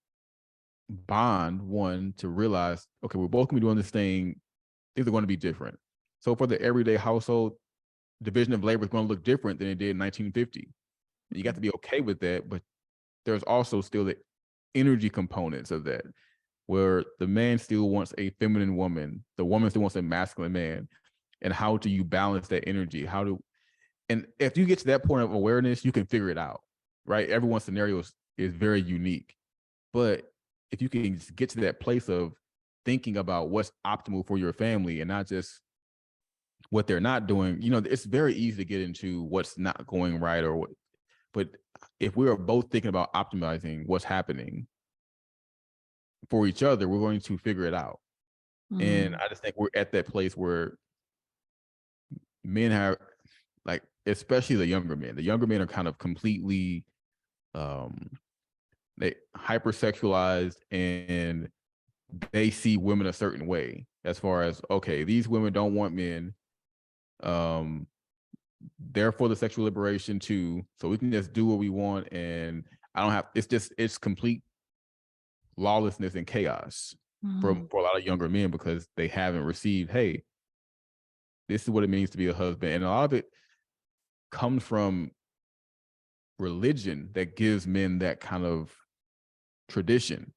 bond, one, to realize, okay, we're both going to be doing this thing. Things are going to be different. So for the everyday household, division of labor is going to look different than it did in 1950. You got to be okay with that, but there's also still the energy components of that, where the man still wants a feminine woman, the woman still wants a masculine man. And how do you balance that energy? And if you get to that point of awareness, you can figure it out, right? Everyone's scenario is very unique. But if you can just get to that place of thinking about what's optimal for your family and not just what they're not doing, it's very easy to get into what's not going right or what. But if we are both thinking about optimizing what's happening for each other, we're going to figure it out. And I just think we're at that place where men have, like, especially the younger men are kind of completely they hypersexualized, and they see women a certain way as far as, okay, these women don't want men, they're for the sexual liberation too, so we can just do what we want, and I don't have, it's complete lawlessness and chaos. for a lot of younger men, because they haven't received, hey, this is what it means to be a husband. And a lot of it comes from religion that gives men that kind of tradition.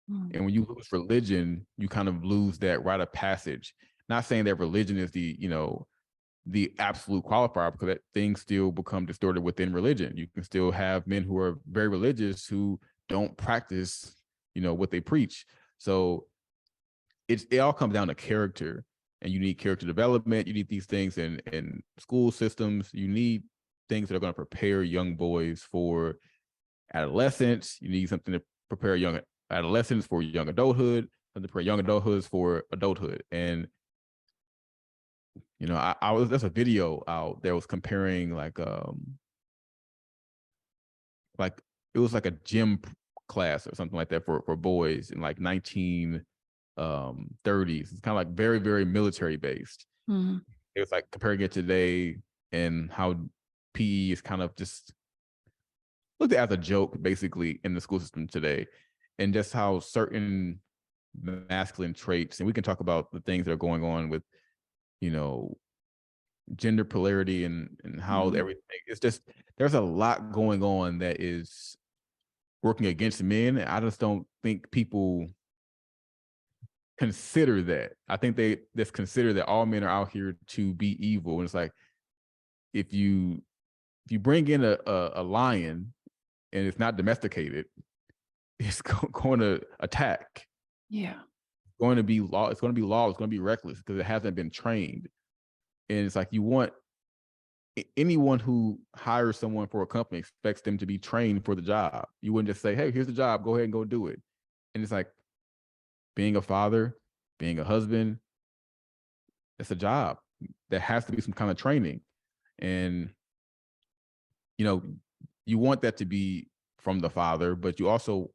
And when you lose religion, you kind of lose that rite of passage. Not saying that religion is the absolute qualifier, because that things still become distorted within religion. You can still have men who are very religious who don't practice, what they preach. So it all comes down to character, and you need character development. You need these things in school systems. You need things that are going to prepare young boys for adolescence. You need something to prepare young adolescents for young adulthood, something to prepare young adulthoods for adulthood. And there's a video out that was comparing like it was like a gym class or something like that for boys in like 1930s. It's kind of like very, very military based. It was like comparing it today, and how PE is kind of just looked at as a joke basically in the school system today, and just how certain masculine traits, and we can talk about the things that are going on with gender polarity and how everything, it's just, there's a lot going on that is working against men. I just don't think people consider that. I think they just consider that all men are out here to be evil. And it's like, if you bring in a lion and it's not domesticated, it's going to attack. Yeah. It's going to be law. It's going to be law. It's going to be reckless because it hasn't been trained. And it's like, you want anyone who hires someone for a company expects them to be trained for the job. You wouldn't just say, hey, here's the job, go ahead and go do it. And it's like, being a father, being a husband, it's a job. There has to be some kind of training. And, you want that to be from the father, but you also,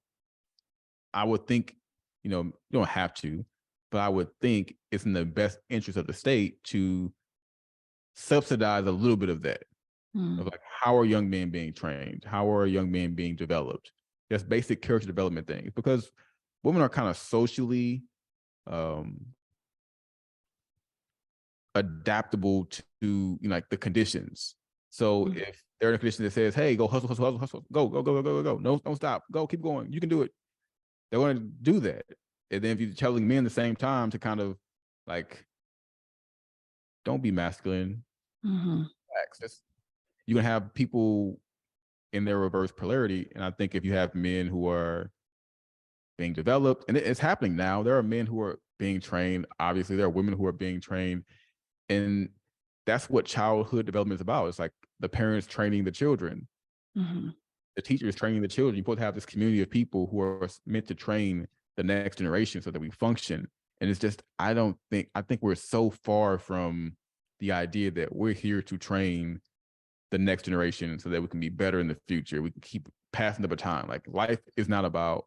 I would think, you don't have to, but I would think it's in the best interest of the state to subsidize a little bit of that. Of like, how are young men being trained? How are young men being developed? Just basic character development things, because women are kind of socially adaptable to like the conditions. So if they're in a condition that says, hey, go hustle, hustle, hustle, hustle, go, go, go, go, go, go, no, don't stop, go, keep going, you can do it. They're going to do that. And then if you're telling men at the same time to kind of like, don't be masculine, you're going to have people in their reverse polarity. And I think if you have men who are being developed, and it's happening now, there are men who are being trained. Obviously, there are women who are being trained. And that's what childhood development is about. It's like the parents training the children, the teachers training the children. You're supposed to have this community of people who are meant to train the next generation so that we function. And it's just, I think we're so far from the idea that we're here to train the next generation so that we can be better in the future. We can keep passing the baton. Like, life is not about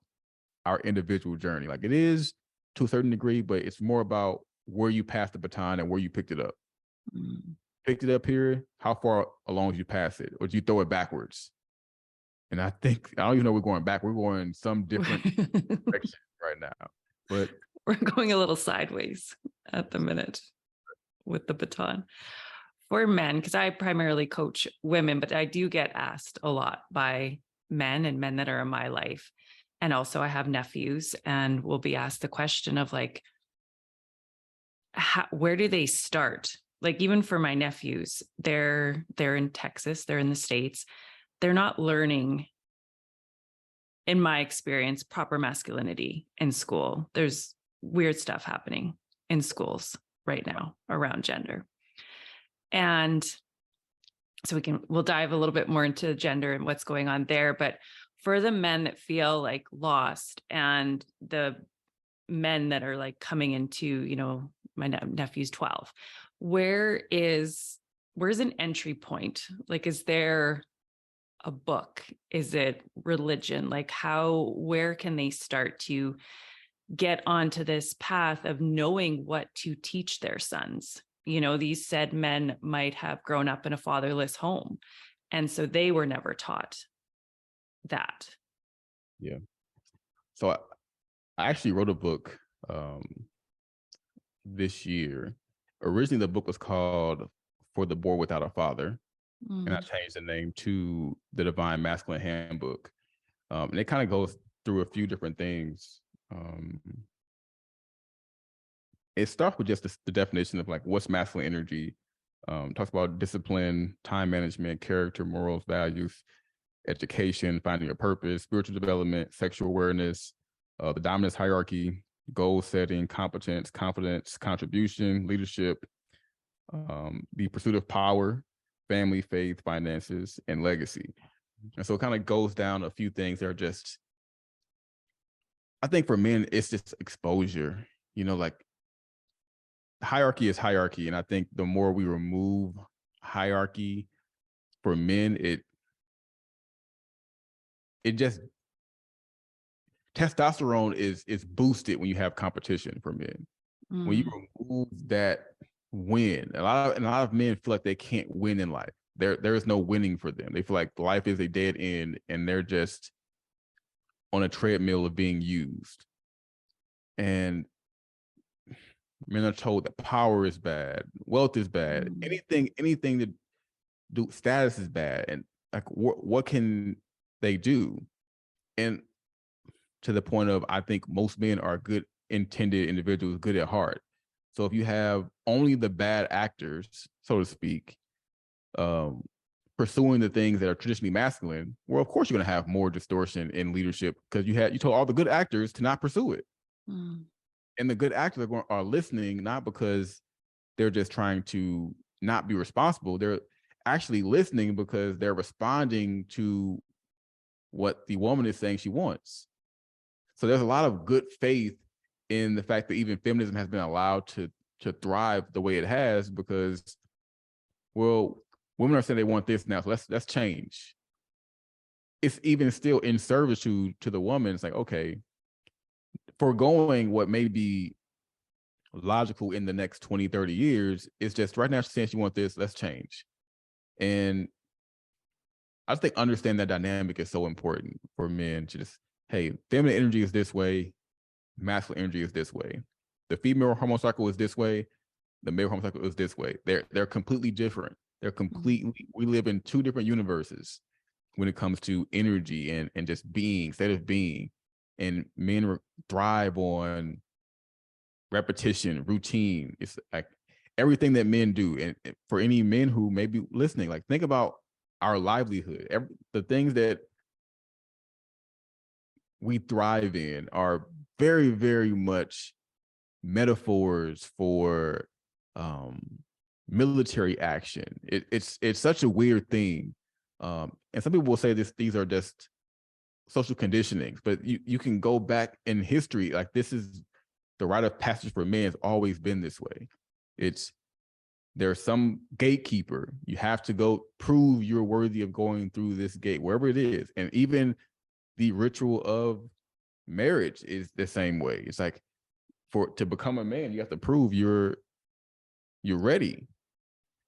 our individual journey. Like, it is to a certain degree, but it's more about where you pass the baton and where you picked it up. Picked it up here, how far along did you pass it? Or did you throw it backwards? And I don't even know we're going back. We're going some different direction right now. But we're going a little sideways at the minute with the baton. For men, because I primarily coach women, but I do get asked a lot by men and men that are in my life. And also I have nephews, and will be asked the question of like, where do they start? Like, even for my nephews, they're in Texas, they're in the States. They're not learning, in my experience, proper masculinity in school. There's weird stuff happening in schools right now around gender. And so we'll dive a little bit more into gender and what's going on there. But for the men that feel like lost, and the men that are like coming into, my nephew's 12, where's an entry point? Like, is there a book? Is it religion? Like, where can they start to get onto this path of knowing what to teach their sons? These said men might have grown up in a fatherless home, and so they were never taught that. Yeah. So I actually wrote a book this year. Originally, the book was called For the Boy Without a Father, and I changed the name to The Divine Masculine Handbook. And it kind of goes through a few different things. It starts with just the definition of like what's masculine energy. Talks about discipline, time management, character, morals, values, education, finding your purpose, spiritual development, sexual awareness, the dominance hierarchy, goal setting, competence, confidence, contribution, leadership, the pursuit of power, family, faith, finances, and legacy. And so it kind of goes down a few things that are just, I think for men, it's just exposure, like hierarchy is hierarchy. And I think the more we remove hierarchy for men, it just, testosterone is boosted when you have competition for men. When you remove that win, a lot of men feel like they can't win in life. There is no winning for them. They feel like life is a dead end and they're just on a treadmill of being used. And men are told that power is bad, wealth is bad, anything to do, status is bad. And like, what can they do? And to the point of, I think most men are good intended individuals, good at heart. So if you have only the bad actors, so to speak, pursuing the things that are traditionally masculine, well, of course you're going to have more distortion in leadership because you told all the good actors to not pursue it. And the good actors are listening, not because they're just trying to not be responsible. They're actually listening because they're responding to what the woman is saying she wants. So there's a lot of good faith in the fact that even feminism has been allowed to thrive the way it has, because, well, women are saying they want this now, so let's change. It's even still in servitude to the woman. It's like, okay, foregoing what may be logical in the next 20, 30 years, it's just right now she's saying she wants this, let's change. And I think understand that dynamic is so important for men to just, hey, feminine energy is this way, masculine energy is this way. The female hormone cycle is this way, the male hormone cycle is this way. They're completely different. They're completely, we live in two different universes when it comes to energy and just being, state of being. And men thrive on repetition, routine. It's like everything that men do. And for any men who may be listening, like think about our livelihood. The things that we thrive in are very, very much metaphors for military action. It's such a weird thing. And some people will say these are just social conditionings, but you can go back in history. Like, this is the rite of passage for men has always been this way. There's some gatekeeper. You have to go prove you're worthy of going through this gate, wherever it is. And even the ritual of marriage is the same way. It's like, to become a man, you have to prove you're ready.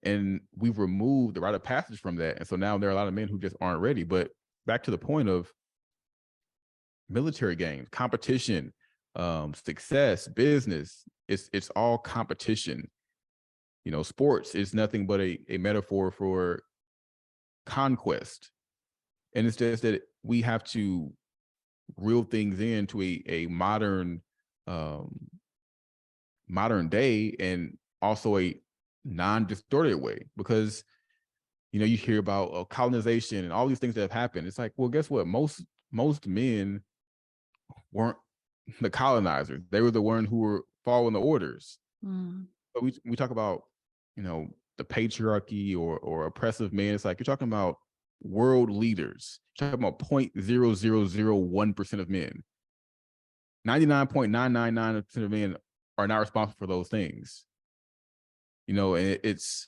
And we've removed the rite of passage from that. And so now there are a lot of men who just aren't ready. But back to the point of military games, competition, success, business, it's all competition. Sports is nothing but a metaphor for conquest. And it's just that we have to reel things into a modern day, and also a non-distorted way, because you hear about colonization and all these things that have happened. It's like, well, guess what? Most men weren't the colonizers. They were the one who were following the orders. But we talk about the patriarchy or oppressive men. It's like, you're talking about world leaders. You're talking about 0.0001% of men. 99.999% of men are not responsible for those things. And it's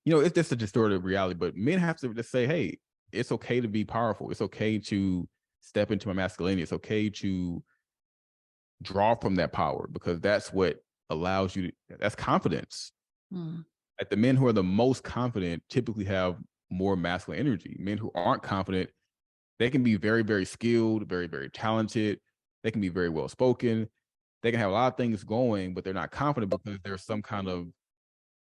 just a distorted reality. But men have to just say, hey, it's okay to be powerful. It's okay to step into my masculinity. It's okay to draw from that power, because that's what allows you that's confidence. Like, the men who are the most confident typically have more masculine energy. Men who aren't confident, they can be very, very skilled, very, very talented. They can be very well spoken. They can have a lot of things going, but they're not confident because there's some kind of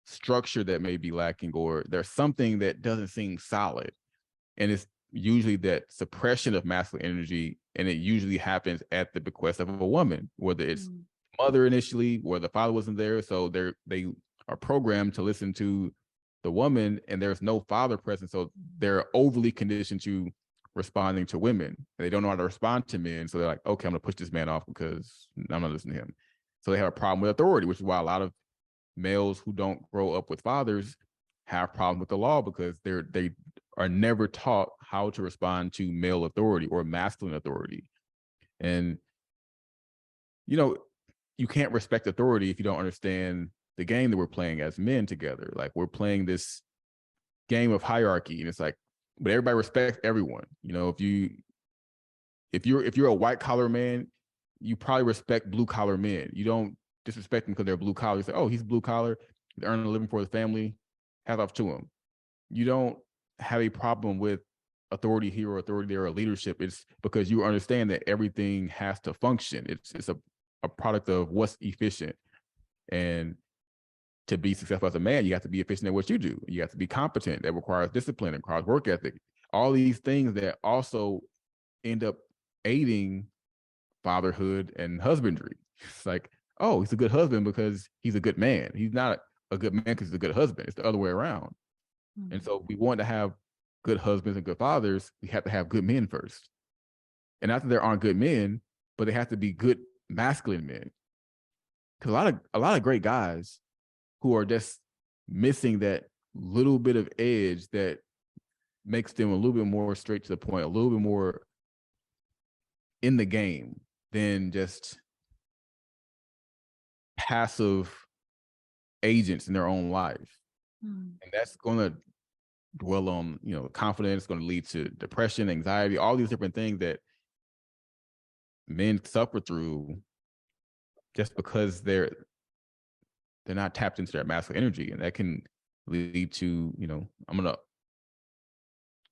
structure that may be lacking, or there's something that doesn't seem solid. And it's usually that suppression of masculine energy, and it usually happens at the bequest of a woman, whether it's mother initially, where the father wasn't there, so they are programmed to listen to the woman, and there's no father present, so they're overly conditioned to responding to women. They don't know how to respond to men, so they're like, okay, I'm gonna push this man off because I'm not listening to him. So they have a problem with authority, which is why a lot of males who don't grow up with fathers have problems with the law, because they are never taught how to respond to male authority or masculine authority. And you can't respect authority if you don't understand the game that we're playing as men together. Like, we're playing this game of hierarchy, and it's like, but everybody respects everyone. If you're a white collar man, you probably respect blue collar men. You don't disrespect them because they're blue collar. You say, oh, he's blue collar, he's earning a living for his family, hats off to him. You don't have a problem with authority here or authority there or leadership. It's because you understand that everything has to function. It's a product of what's efficient. And to be successful as a man, you have to be efficient at what you do. You have to be competent. That requires discipline, it requires work ethic. All these things that also end up aiding fatherhood and husbandry. It's like, oh, he's a good husband because he's a good man. He's not a good man because he's a good husband. It's the other way around. Mm-hmm. And so we want to have good husbands and good fathers. We have to have good men first. And not that there aren't good men, but they have to be good masculine men. Because a lot of great guys who are just missing that little bit of edge that makes them a little bit more straight to the point, a little bit more in the game than just passive agents in their own life. And that's going to dwell on, confidence, going to lead to depression, anxiety, all these different things that men suffer through just because they're not tapped into their masculine energy. And that can lead to, I'm going to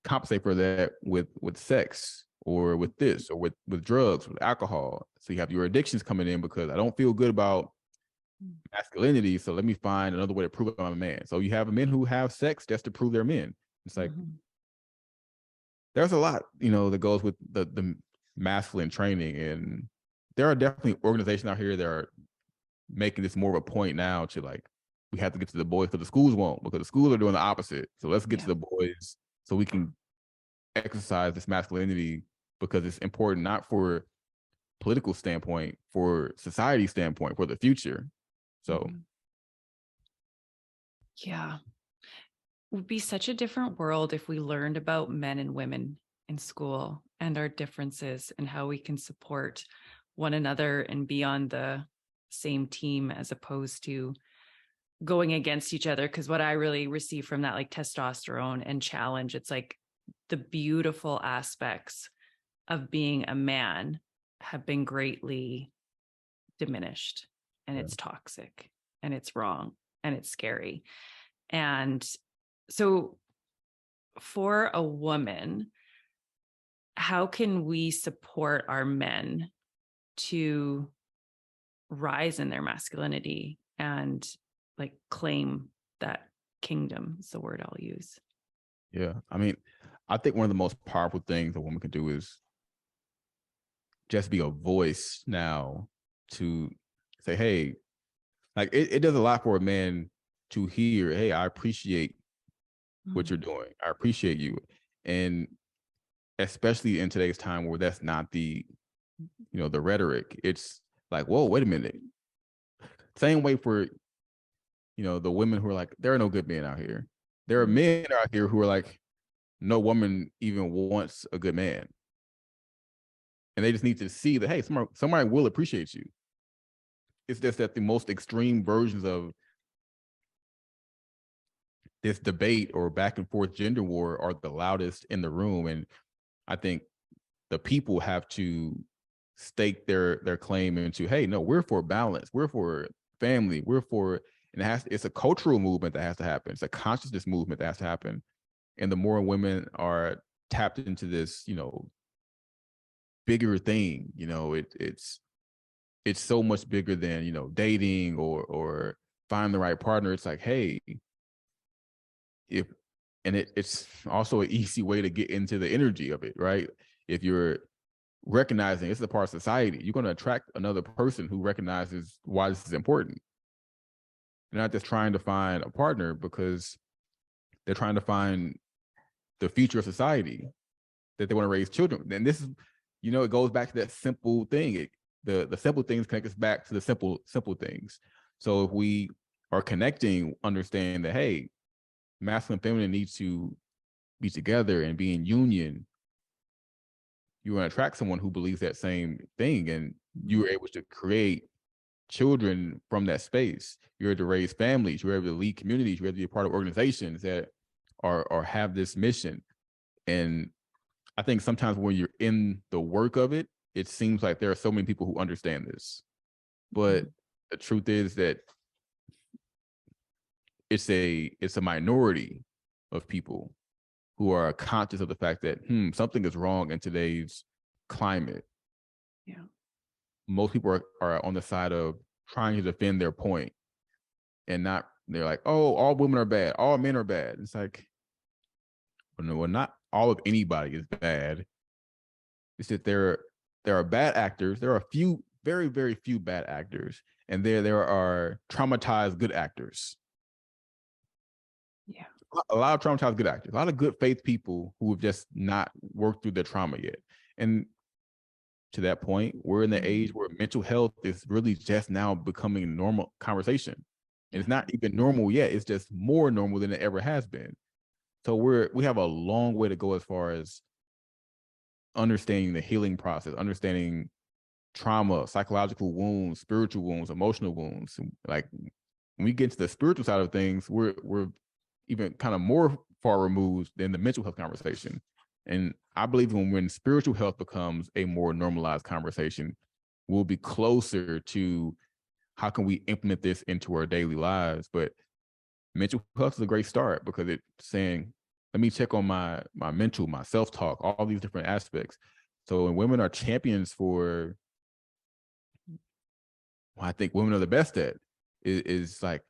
compensate for that with sex, or with this, or with drugs, with alcohol. So you have your addictions coming in because I don't feel good about masculinity, so let me find another way to prove I'm a man. So you have men who have sex just to prove they're men. It's like, there's a lot, that goes with the masculine training. And there are definitely organizations out here that are making this more of a point now to, like, we have to get to the boys because the schools won't, because the schools are doing the opposite. So let's get to the boys so we can exercise this masculinity, because it's important, not for political standpoint, for society standpoint, for the future. So yeah, it would be such a different world if we learned about men and women in school and our differences and how we can support one another and be on the same team, as opposed to going against each other. Because what I really receive from that, like testosterone and challenge, it's like the beautiful aspects of being a man have been greatly diminished, and it's toxic, and it's wrong, and it's scary. And so for a woman, how can we support our men to rise in their masculinity and, like, claim that kingdom is the word I'll use? Yeah. I mean, I think one of the most powerful things a woman can do is just be a voice now to say, hey, like, it does a lot for a man to hear, hey, I appreciate what you're doing. I appreciate you. And especially in today's time where that's not the rhetoric, it's like, whoa, wait a minute. Same way for, the women who are like, there are no good men out here. There are men out here who are like, no woman even wants a good man. And they just need to see that, hey, somebody will appreciate you. It's just that the most extreme versions of this debate or back and forth gender war are the loudest in the room. And I think the people have to stake their claim into, hey, no, we're for balance. We're for family. We're for, and it's a cultural movement that has to happen. It's a consciousness movement that has to happen. And the more women are tapped into this, bigger thing. It's so much bigger than, dating or finding the right partner. It's like, hey, it's also an easy way to get into the energy of it, right? If you're recognizing it's a part of society, you're going to attract another person who recognizes why this is important. They're not just trying to find a partner because they're trying to find the future of society, that they want to raise children. And this is, it goes back to that simple thing. The simple things connect us back to the simple things. So if we are connecting, understand that, hey, masculine and feminine needs to be together and be in union, you're going to attract someone who believes that same thing, and you're able to create children from that space. You're able to raise families. You're able to lead communities. You're able to be a part of organizations that are have this mission. And I think sometimes when you're in the work of it, it seems like there are so many people who understand this, but the truth is that it's a minority of people who are conscious of the fact that something is wrong in today's climate. Yeah. Most people are on the side of trying to defend their point, and they're like, oh, all women are bad, all men are bad. It's like, well, not all of anybody is bad. It's that there are bad actors. There are a few, very, very few bad actors, and there are traumatized good actors. Yeah. A lot of traumatized good actors, a lot of good faith people who have just not worked through their trauma yet. And to that point, we're in the age where mental health is really just now becoming a normal conversation. And it's not even normal yet. It's just more normal than it ever has been. So we have a long way to go as far as understanding the healing process, understanding trauma, psychological wounds, spiritual wounds, emotional wounds. Like when we get to the spiritual side of things, we're even kind of more far removed than the mental health conversation. And I believe when spiritual health becomes a more normalized conversation, we'll be closer to how can we implement this into our daily lives. But mental health is a great start because it's saying, let me check on my mental, my self-talk, all these different aspects. So when women are champions for what I think women are the best at is like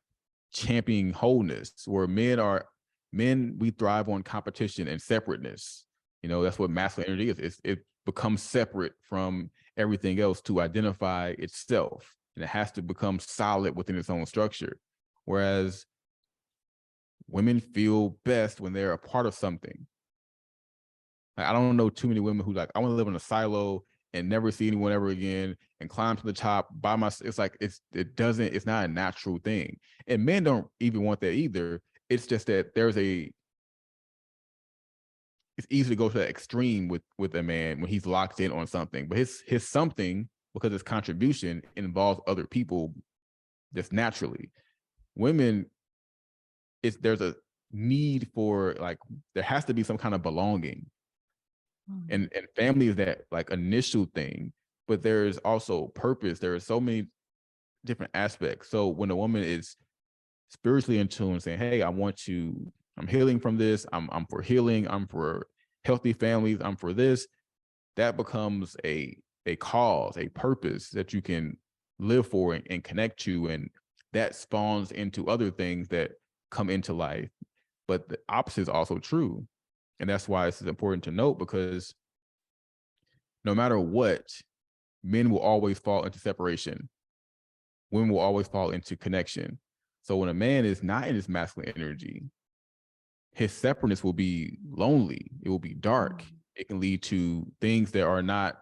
championing wholeness, where men, we thrive on competition and separateness. That's what masculine energy is. It becomes separate from everything else to identify itself, and it has to become solid within its own structure. Whereas women feel best when they're a part of something. Like, I don't know too many women who like, I want to live in a silo and never see anyone ever again and climb to the top by myself. It's like, it's not a natural thing. And men don't even want that either. It's just that it's easy to go to that extreme with a man when he's locked in on something, but his something, because his contribution involves other people just naturally. Women, there's a need for, like, there has to be some kind of belonging. And family is that like initial thing, but there's also purpose. There are so many different aspects. So when a woman is spiritually in tune, saying, hey, I'm healing from this, I'm for healing, I'm for healthy families, I'm for this, that becomes a cause, a purpose that you can live for and connect to, and that spawns into other things that come into life. But the opposite is also true. And that's why it's important to note, because no matter what, men will always fall into separation. Women will always fall into connection. So when a man is not in his masculine energy, his separateness will be lonely. It will be dark. It can lead to things that are not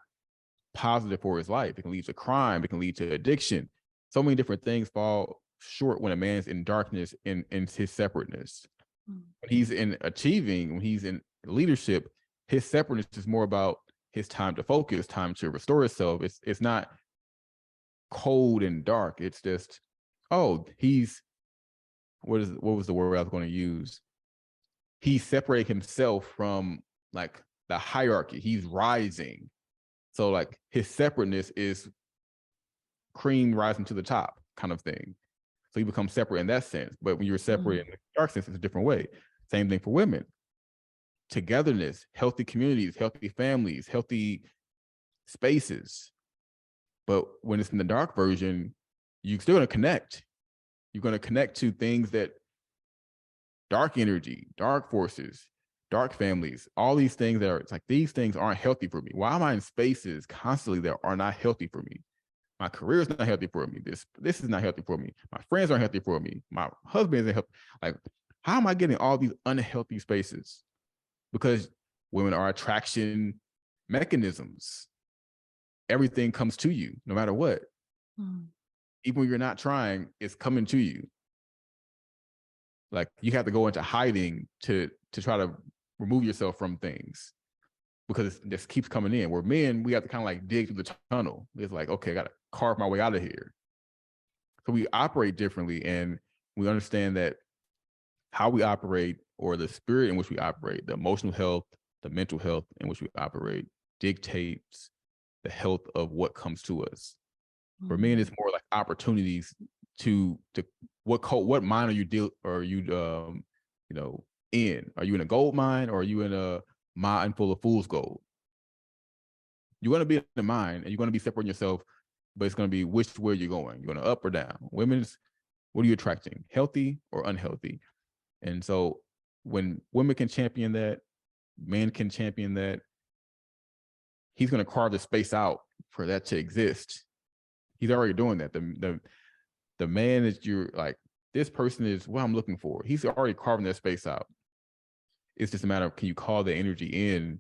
positive for his life. It can lead to crime. It can lead to addiction. So many different things fall short when a man's in darkness in his separateness. When he's in achieving, when he's in leadership, his separateness is more about his time to focus, time to restore himself. It's not cold and dark. It's just, oh, what was the word I was going to use? He separated himself from like the hierarchy. He's rising. So like his separateness is cream rising to the top kind of thing. So he becomes separate in that sense. But when you're separate in the dark sense, it's a different way. Same thing for women. Togetherness, healthy communities, healthy families, healthy spaces. But when it's in the dark version, you're still going to connect. You're going to connect to things that dark energy, dark forces, dark families, all these things that are, it's like, these things aren't healthy for me. Why am I in spaces constantly that are not healthy for me? My career is not healthy for me. This is not healthy for me. My friends aren't healthy for me. My husband isn't healthy. Like, how am I getting all these unhealthy spaces? Because women are attraction mechanisms. Everything comes to you, no matter what. Even when you're not trying, it's coming to you. Like, you have to go into hiding to try to remove yourself from things, because it just keeps coming in. Where men, we have to kind of like dig through the tunnel. It's like, okay, I got to carve my way out of here. So we operate differently, and we understand that how we operate, or the spirit in which we operate, the emotional health, the mental health in which we operate, dictates the health of what comes to us. For men, it's more like opportunities to what mine are you in? Are you in a gold mine, or are you in a mine full of fool's gold? You're going to be in the mine, and you're going to be separating yourself, but it's going to be which way you're going. You're going to up or down. Women's, what are you attracting? Healthy or unhealthy? And so when women can champion that, men can champion that, he's going to carve the space out for that to exist. He's already doing that. The man that you're like, this person is what I'm looking for. He's already carving that space out. It's just a matter of, can you call the energy in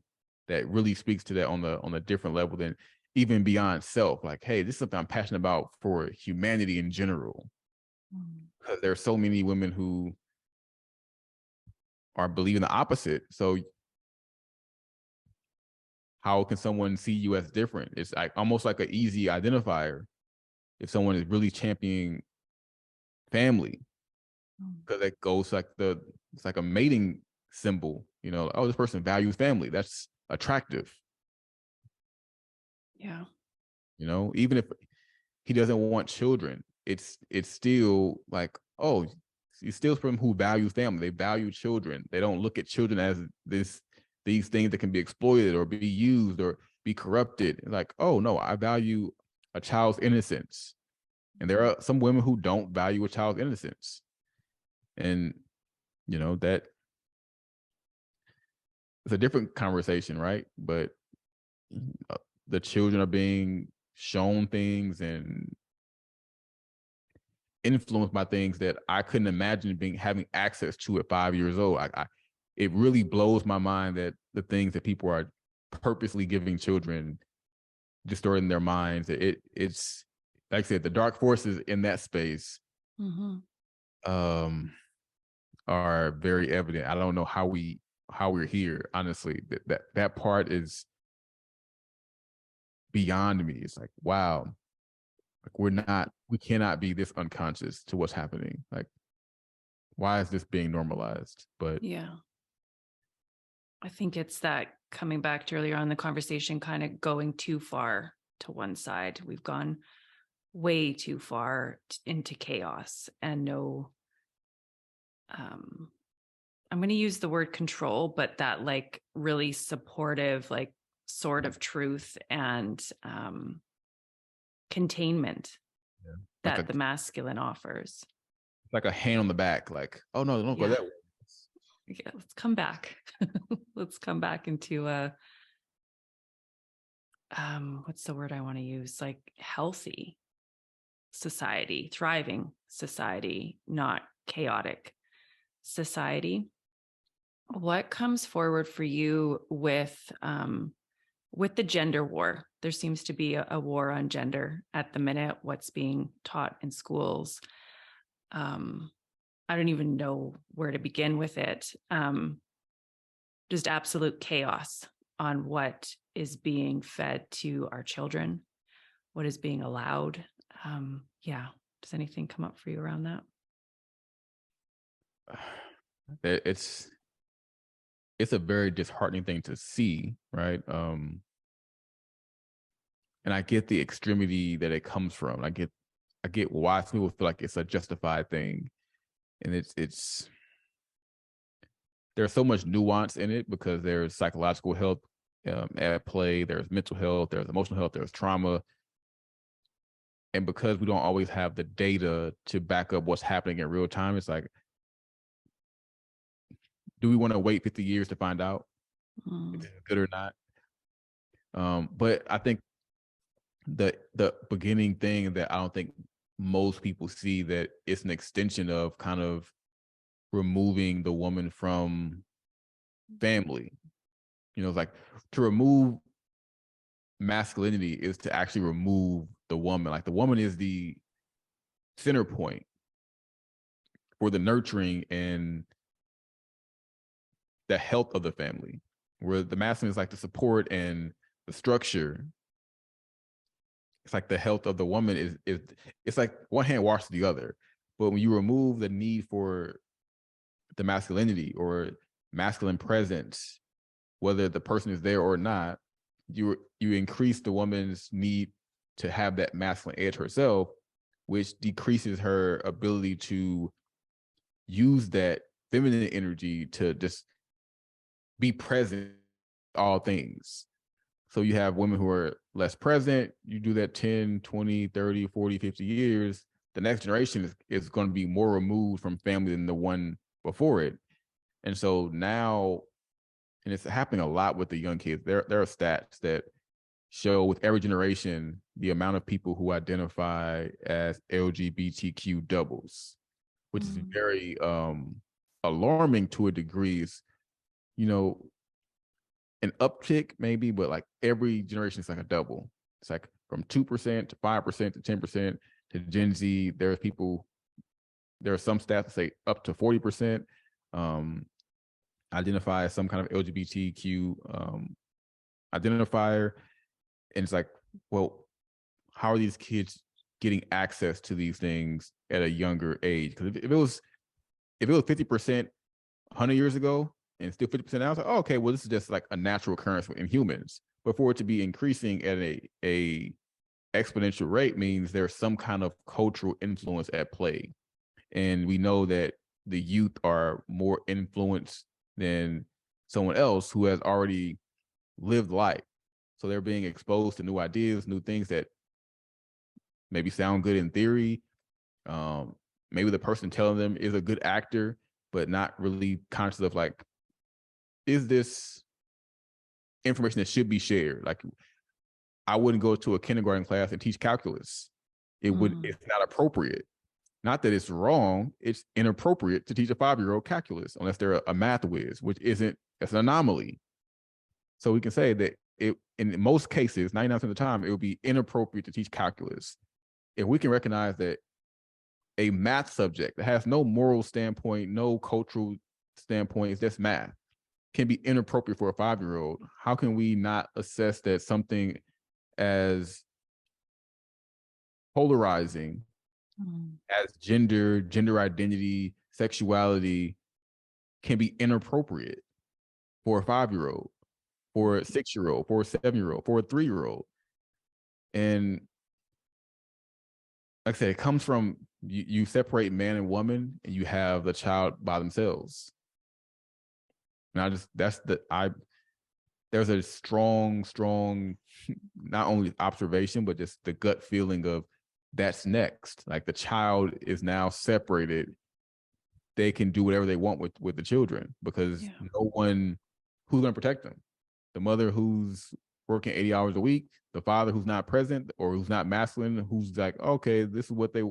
that really speaks to that on a different level than even beyond self? Like, hey, this is something I'm passionate about for humanity in general. Because there are so many women who are believing the opposite. So how can someone see you as different? It's like almost like an easy identifier if someone is really championing family, because that goes like it's like a mating symbol. Oh, this person values family. That's attractive. Yeah. Even if he doesn't want children, it's still like, oh, he's still from who values family. They value children. They don't look at children as these things that can be exploited or be used or be corrupted. Like, oh no, I value a child's innocence. And there are some women who don't value a child's innocence. And that it's a different conversation, right? But the children are being shown things and influenced by things that I couldn't imagine having access to at 5 years old. It really blows my mind that the things that people are purposely giving children, distorting their minds. It's like I said, the dark forces in that space are very evident. I don't know how we're here. Honestly, that part is beyond me. It's like, wow, like we cannot be this unconscious to what's happening. Like, why is this being normalized? But yeah, I think it's that, coming back to earlier on in the conversation, kind of going too far to one side. We've gone way too far into chaos, and no, I'm going to use the word control, but that like really supportive, like sort of truth and containment that the masculine offers. Like a hand on the back, like, oh no, don't go that way. Yeah, let's come back. Let's come back into what's the word I want to use? Like healthy society, thriving society, not chaotic society. What comes forward for you with the gender war? There seems to be a war on gender at the minute. What's being taught in schools? I don't even know where to begin with it. Just absolute chaos on what is being fed to our children, what is being allowed. Does anything come up for you around that? It's a very disheartening thing to see, right? And I get the extremity that it comes from. I get why people feel like it's a justified thing, and there's so much nuance in it, because there's psychological health at play. There's mental health, there's emotional health, there's trauma. And because we don't always have the data to back up what's happening in real time, it's like, do we want to wait 50 years to find out if it's good or not? But I think the beginning thing that I don't think most people see, that it's an extension of kind of removing the woman from family. You know, it's like, to remove masculinity is to actually remove the woman. Like, the woman is the center point for the nurturing and the health of the family, where the masculine is like the support and the structure. It's like the health of the woman is it's like one hand washes the other. But when you remove the need for the masculinity or masculine presence, whether the person is there or not, you increase the woman's need to have that masculine edge herself, which decreases her ability to use that feminine energy to just be present in all things. So you have women who are less present. You do that 10, 20, 30, 40, 50 years. The next generation is going to be more removed from family than the one before it. And so now, and it's happening a lot with the young kids, there are stats that show with every generation, the amount of people who identify as LGBTQ doubles, which is very alarming to a degree. Is, you know, an uptick maybe, but like every generation is like a double. It's like from 2% to 5% to 10% to Gen Z. There are some stats that say up to 40% identify as some kind of LGBTQ identifier. And it's like, well, how are these kids getting access to these things at a younger age? Because if it was 50% 100 years ago and still 50% now, I was like, oh, okay, well, this is just like a natural occurrence in humans. But for it to be increasing at a exponential rate means there's some kind of cultural influence at play. And we know that the youth are more influenced than someone else who has already lived life. So they're being exposed to new ideas, new things that maybe sound good in theory. Maybe the person telling them is a good actor, but not really conscious of like, is this information that should be shared? Like, I wouldn't go to a kindergarten class and teach calculus. It's not appropriate. Not that it's wrong, it's inappropriate to teach a 5-year-old calculus unless they're a math whiz, which isn't, it's an anomaly. So we can say that in most cases, 99% of the time, it would be inappropriate to teach calculus. If we can recognize that a math subject that has no moral standpoint, no cultural standpoint, it's just math, can be inappropriate for a 5-year-old, how can we not assess that something as polarizing as gender identity, sexuality can be inappropriate for a 5-year-old, for a 6-year-old, for a 7-year-old, for a 3-year-old? And like I said, it comes from you separate man and woman, and you have the child by themselves. And there's a strong, not only observation, but just the gut feeling of that's next. Like, the child is now separated. They can do whatever they want with the children, because no one, who's going to protect them? The mother who's working 80 hours a week, the father who's not present or who's not masculine, who's like, okay, this is what they,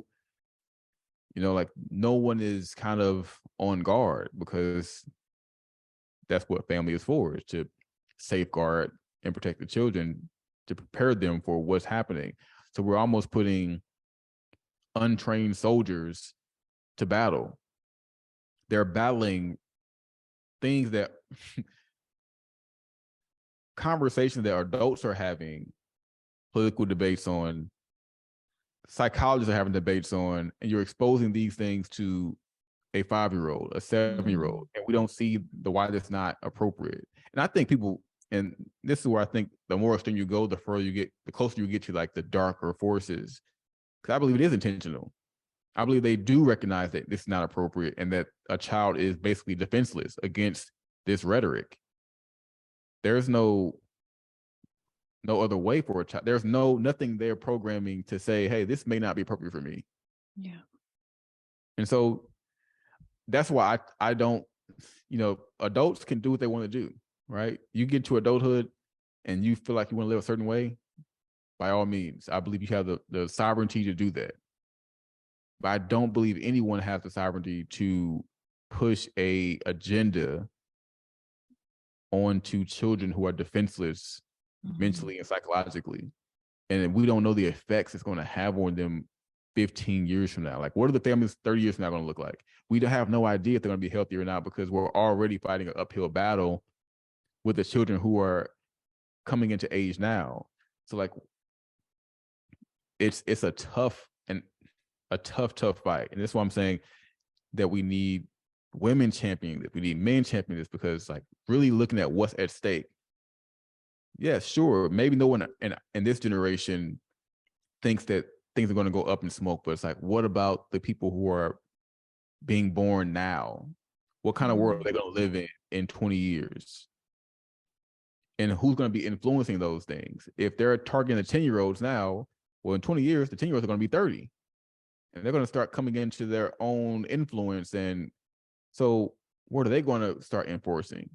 like, no one is kind of on guard, because that's what family is for, is to safeguard and protect the children, to prepare them for what's happening. So we're almost putting untrained soldiers to battle. They're battling things that conversations that adults are having political debates on, psychologists are having debates on, and you're exposing these things to a 5-year-old, a 7-year-old, and we don't see why that's not appropriate. And I think people, and this is where I think the more extreme you go, the further you get, the closer you get to like the darker forces. Because I believe it is intentional. I believe they do recognize that this is not appropriate, and that a child is basically defenseless against this rhetoric. There's no no other way for a child. There's nothing there programming to say, hey, this may not be appropriate for me. Yeah. And so that's why I don't, adults can do what they want to do, right? You get to adulthood and you feel like you want to live a certain way, by all means, I believe you have the sovereignty to do that. But I don't believe anyone has the sovereignty to push a agenda onto children who are defenseless mentally and psychologically. And we don't know the effects it's going to have on them 15 years from now. Like, what are the families 30 years from now going to look like? We don't have no idea if they're going to be healthier or not, because we're already fighting an uphill battle with the children who are coming into age now. So like, it's a tough fight. And that's why I'm saying that we need women championing this. We need men championing this, because like really looking at what's at stake. Yeah, sure. Maybe no one in this generation thinks that things are going to go up in smoke, but it's like, what about the people who are being born now? What kind of world are they going to live in 20 years? And who's going to be influencing those things? If they're targeting the 10-year-olds now, well, in 20 years, the 10-year-olds are going to be 30. And they're going to start coming into their own influence. And so what are they going to start enforcing?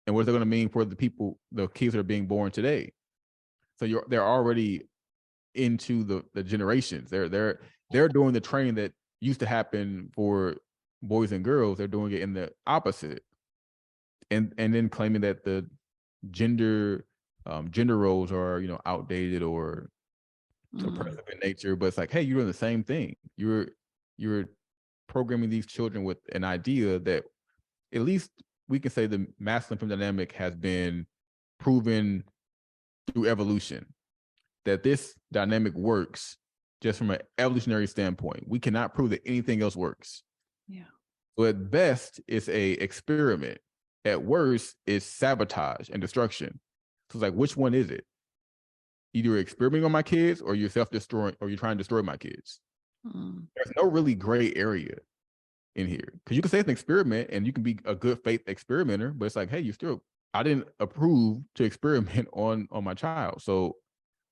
And what's it going to mean for the kids that are being born today? So they're already into the generations. They're doing the training that used to happen for boys and girls. They're doing it in the opposite, and then claiming that the gender roles are outdated or oppressive in nature. But it's like, hey, you're doing the same thing. You're programming these children with an idea that at least we can say the masculine feminine dynamic has been proven through evolution, that this dynamic works just from an evolutionary standpoint. We cannot prove that anything else works. Yeah. So at best, it's a experiment. At worst, it's sabotage and destruction. So it's like, which one is it? Either you're experimenting on my kids, or you're self-destroying, or you're trying to destroy my kids. There's no really gray area in here, because you can say it's an experiment and you can be a good faith experimenter, but it's like, hey, I didn't approve to experiment on my child, so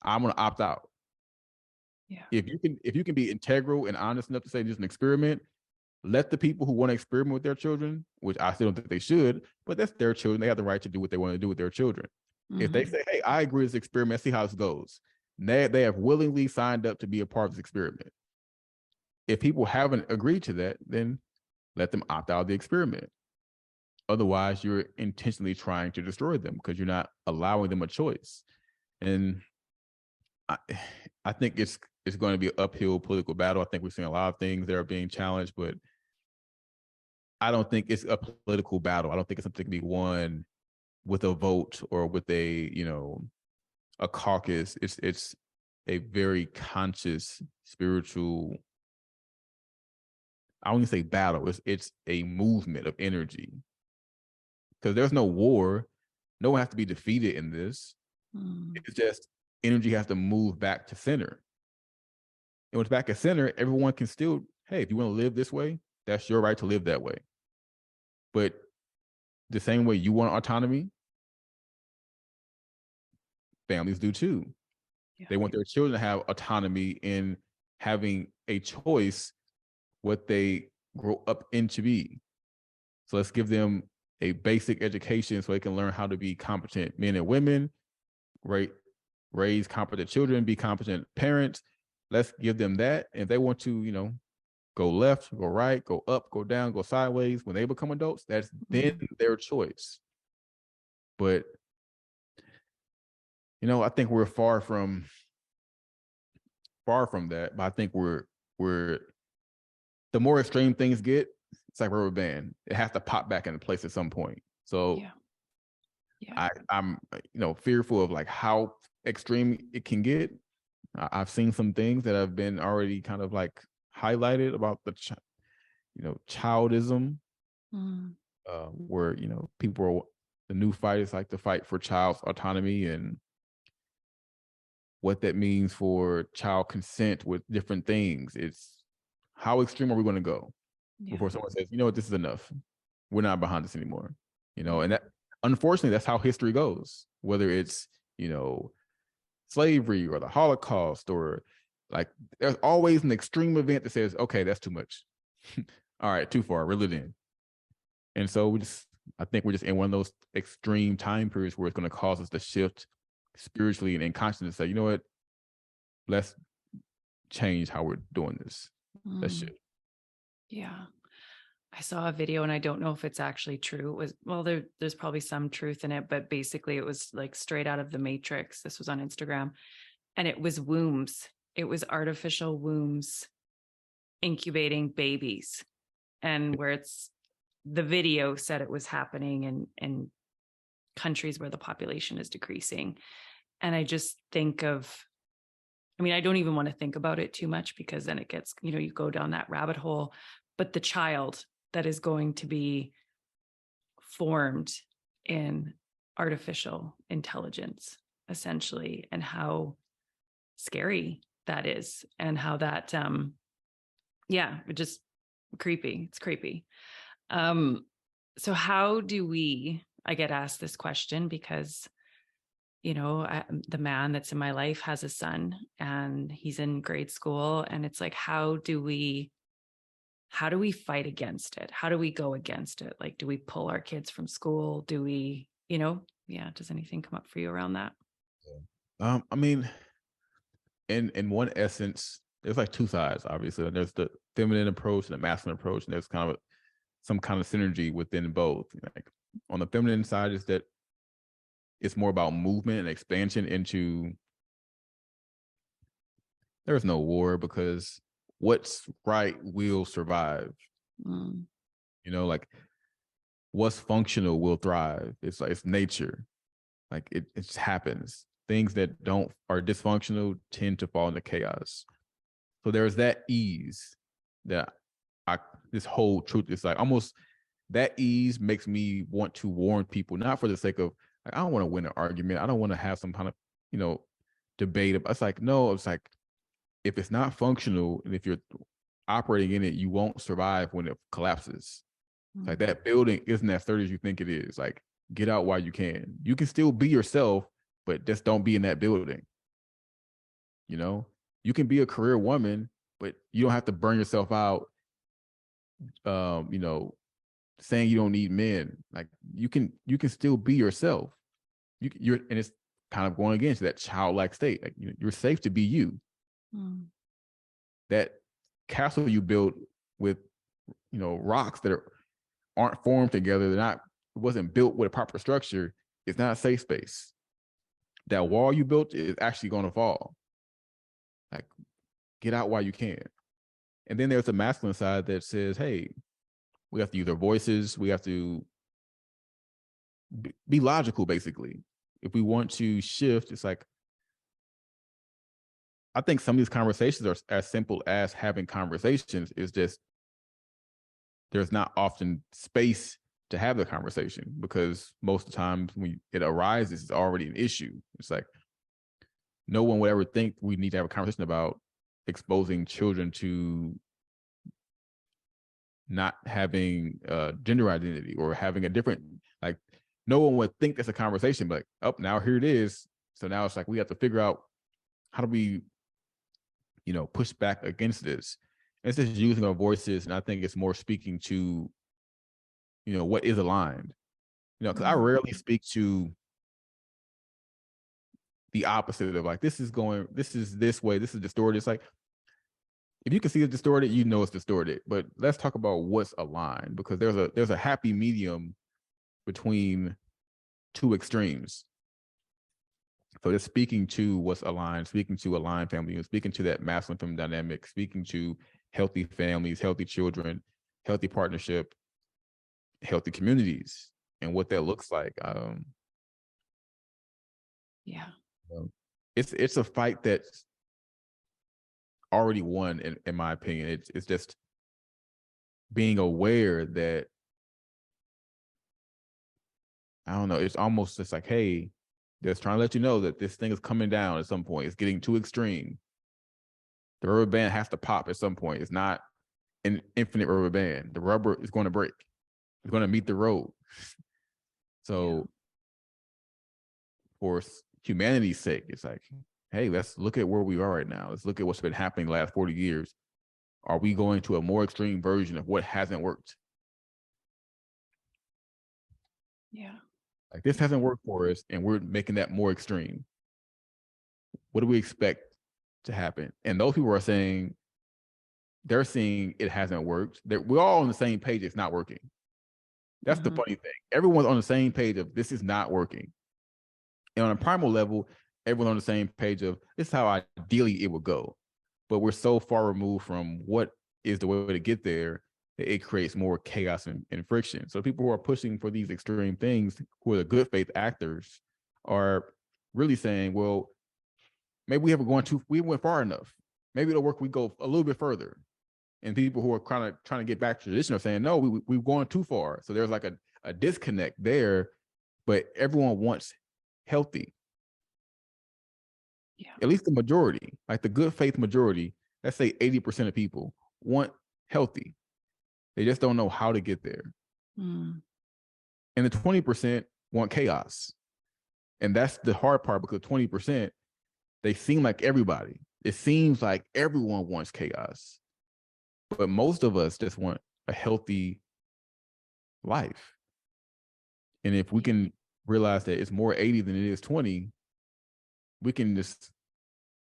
I'm gonna opt out. Yeah. If you can be integral and honest enough to say this is an experiment, let the people who want to experiment with their children, which I still don't think they should, but that's their children. They have the right to do what they want to do with their children. If they say, hey, I agree with this experiment, let's see how this goes, they have willingly signed up to be a part of this experiment. If people haven't agreed to that, then let them opt out of the experiment. Otherwise, you're intentionally trying to destroy them because you're not allowing them a choice. And I think it's going to be an uphill political battle. I think we're seeing a lot of things that are being challenged, but I don't think it's a political battle. I don't think it's something to be won with a vote or with a caucus. It's a very conscious, spiritual, I wouldn't say battle. It's a movement of energy. Because there's no war. No one has to be defeated in this. It's just energy has to move back to center. And when it's back at center, everyone can still, hey, if you want to live this way, that's your right to live that way. But the same way you want autonomy, families do too. Yeah. They want their children to have autonomy in having a choice what they grow up into be. So let's give them a basic education so they can learn how to be competent men and women, right? Raise competent children, be competent parents. Let's give them that. And if they want to, go left, go right, go up, go down, go sideways, when they become adults, that's then their choice. But, I think we're far from that. But I think we're the more extreme things get, it's like rubber band. It has to pop back into place at some point. So I'm, fearful of like how extreme it can get. I've seen some things that have been already kind of like highlighted about the, childism, where, the new fighters like to fight for child's autonomy and what that means for child consent with different things. It's how extreme are we going to go before someone says, this is enough. We're not behind this anymore, and that, unfortunately, that's how history goes, whether it's, slavery or the Holocaust, or like there's always an extreme event that says, okay, that's too much. All right, too far, reel it in. And so I think we're just in one of those extreme time periods where it's going to cause us to shift spiritually and in consciousness, say, you know what, let's change how we're doing this. Let's shift. Yeah. I saw a video, and I don't know if it's actually true. It was, well, there's probably some truth in it, but basically it was like straight out of the Matrix. This was on Instagram, and it was wombs. It was artificial wombs incubating babies, and where the video said it was happening in countries where the population is decreasing. And I just think I don't even want to think about it too much, because then it gets, you go down that rabbit hole. But the child that is going to be formed in artificial intelligence, essentially, and how scary that is, and how that, just creepy. It's creepy. So how do I get asked this question because, the man that's in my life has a son, and he's in grade school, and it's like, how do we fight against it? How do we go against it? Like, do we pull our kids from school? Do we, does anything come up for you around that? In one essence, there's like two sides, obviously. There's the feminine approach and the masculine approach, and there's kind of some kind of synergy within both. Like on the feminine side is that it's more about movement and expansion into, there's no war, because what's right will survive. Like what's functional will thrive. It's like, it's nature. Like it just happens. Things that are dysfunctional tend to fall into chaos. So there's that ease that this whole truth is like, almost that ease makes me want to warn people, not for the sake of, like, I don't want to win an argument. I don't want to have some kind of, debate. It's like, no, it's like, if it's not functional and if you're operating in it, you won't survive when it collapses. Like that building isn't as sturdy as you think it is. Like, get out while you can. You can still be yourself, but just don't be in that building. You can be a career woman, but you don't have to burn yourself out, saying you don't need men. Like you can still be yourself. And it's kind of going against that childlike state. Like you're safe to be you. That castle you built with, rocks that aren't formed together, it wasn't built with a proper structure, it's not a safe space. That wall you built is actually going to fall. Like, get out while you can. And then there's the masculine side that says, hey, we have to use our voices. We have to be logical, basically. If we want to shift, it's like, I think some of these conversations are as simple as having conversations. Is just, there's not often space to have the conversation, because most of the times when it arises, it's already an issue. It's like, no one would ever think we need to have a conversation about exposing children to not having gender identity or having a different, like, no one would think that's a conversation, but now here it is. So now it's like, we have to figure out, how do we, push back against this? And it's just using our voices. And I think it's more speaking to, what is aligned, because I rarely speak to the opposite of like, this is this way, this is distorted. It's like, if you can see it distorted, it's distorted. But let's talk about what's aligned, because there's a happy medium between two extremes. So just speaking to what's aligned, speaking to aligned family, speaking to that masculine feminine dynamic, speaking to healthy families, healthy children, healthy partnership, healthy communities, and what that looks like. It's a fight that's already won, in my opinion. It's just being aware that, I don't know, it's almost just like, hey, just trying to let you know that this thing is coming down at some point. It's getting too extreme. The rubber band has to pop at some point. It's not an infinite rubber band. The rubber is going to break. It's going to meet the road. So for humanity's sake, it's like, hey, let's look at where we are right now. Let's look at what's been happening the last 40 years. Are we going to a more extreme version of what hasn't worked? Yeah. Like, this hasn't worked for us, and we're making that more extreme. What do we expect to happen? And those people are saying, they're seeing it hasn't worked. We're all on the same page. It's not working. That's the funny thing. Everyone's on the same page of this is not working. And on a primal level, everyone's on the same page of this is how ideally it would go. But we're so far removed from what is the way to get there that it creates more chaos and friction. So people who are pushing for these extreme things, who are the good faith actors, are really saying, well, maybe we went far enough. Maybe it'll work. We go a little bit further. And people who are kind of trying to get back to tradition are saying, no, we've gone too far. So there's like a disconnect there, but everyone wants healthy. Yeah. At least the majority, like the good faith majority, let's say 80% of people want healthy. They just don't know how to get there. And the 20% want chaos. And that's the hard part, because 20%, they seem like everybody. It seems like everyone wants chaos. But most of us just want a healthy life. And if we can realize that it's more 80 than it is 20, we can just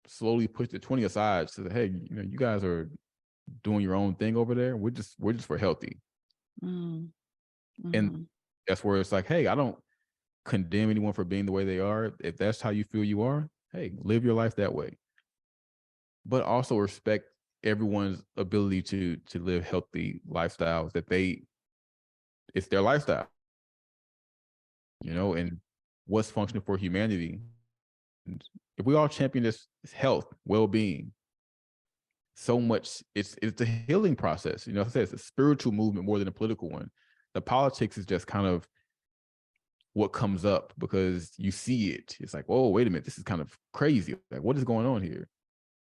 slowly push the 20 aside. So that, hey, you guys are doing your own thing over there. We're just for healthy. And that's where it's like, hey, I don't condemn anyone for being the way they are. If that's how you feel you are, hey, live your life that way. But also respect everyone's ability to live healthy lifestyles, that it's their lifestyle, and what's functional for humanity. And if we all champion this health, well-being, so much, it's a healing process. I said it's a spiritual movement more than a political one. The politics is just kind of what comes up because you see it. It's like, oh, wait a minute, this is kind of crazy. Like, what is going on here?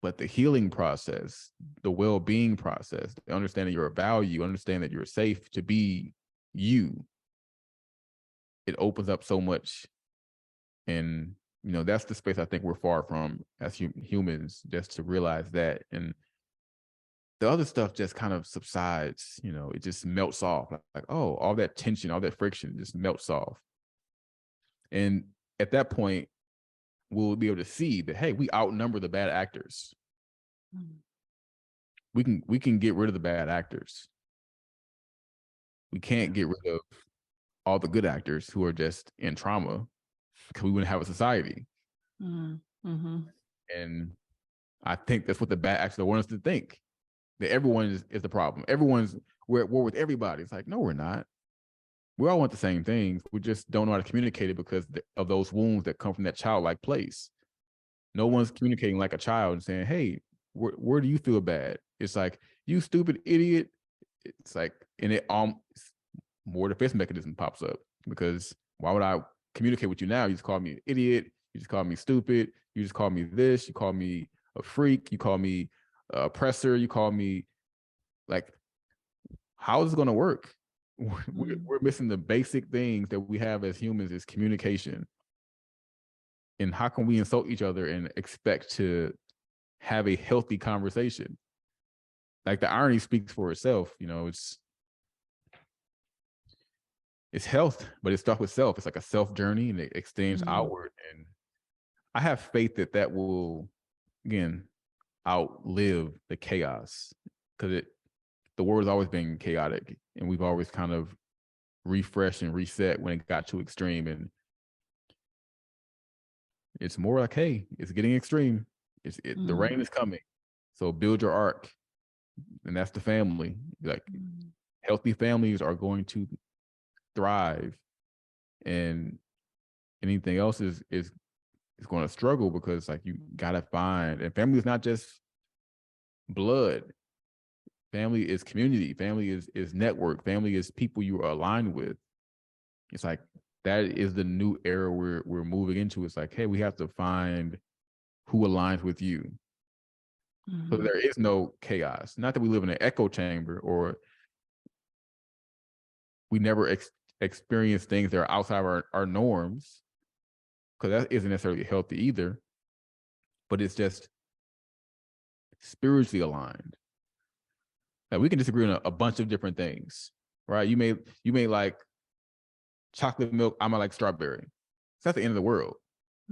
But the healing process, the well-being process, the understanding you're a value, understand that you're safe to be you, it opens up so much. And, that's the space I think we're far from as humans, just to realize that. And the other stuff just kind of subsides, it just melts off. Like, oh, all that tension, all that friction just melts off. And at that point, we'll be able to see that, hey, we outnumber the bad actors. We can get rid of the bad actors. We can't get rid of all the good actors who are just in trauma, because we wouldn't have a society. And I think that's what the bad actors want us to think, that everyone is the problem. We're at war with everybody. It's like, no, we're not. We all want the same things. We just don't know how to communicate it because of those wounds that come from that childlike place. No one's communicating like a child and saying, hey, where do you feel bad? It's like, you stupid idiot. It's like, and it more defense mechanism pops up, because why would I communicate with you now? You just call me an idiot. You just call me stupid. You just call me this. You call me a freak. You call me oppressor. You call me, like, how is it going to work? We're missing the basic things that we have as humans, is communication. And how can we insult each other and expect to have a healthy conversation? Like, the irony speaks for itself. It's health, but it starts with self. It's like a self journey, and it extends outward. And I have faith that will, again, outlive the chaos, because the world has always been chaotic, and we've always kind of refreshed and reset when it got too extreme. And it's more like, hey, it's getting extreme. The rain is coming, so build your ark, and that's the family. Like, healthy families are going to thrive, and anything else is going to struggle, because, like, you gotta find, and family is not just blood. Family is community. Family is network. Family is people you are aligned with. It's like, that is the new era we're moving into. It's like, hey, we have to find who aligns with you. So there is no chaos. Not that we live in an echo chamber, or we never experience things that are outside of our norms, because that isn't necessarily healthy either. but it's just spiritually aligned. Like we can disagree on a bunch of different things, right? You may like chocolate milk, I might like strawberry. It's not the end of the world.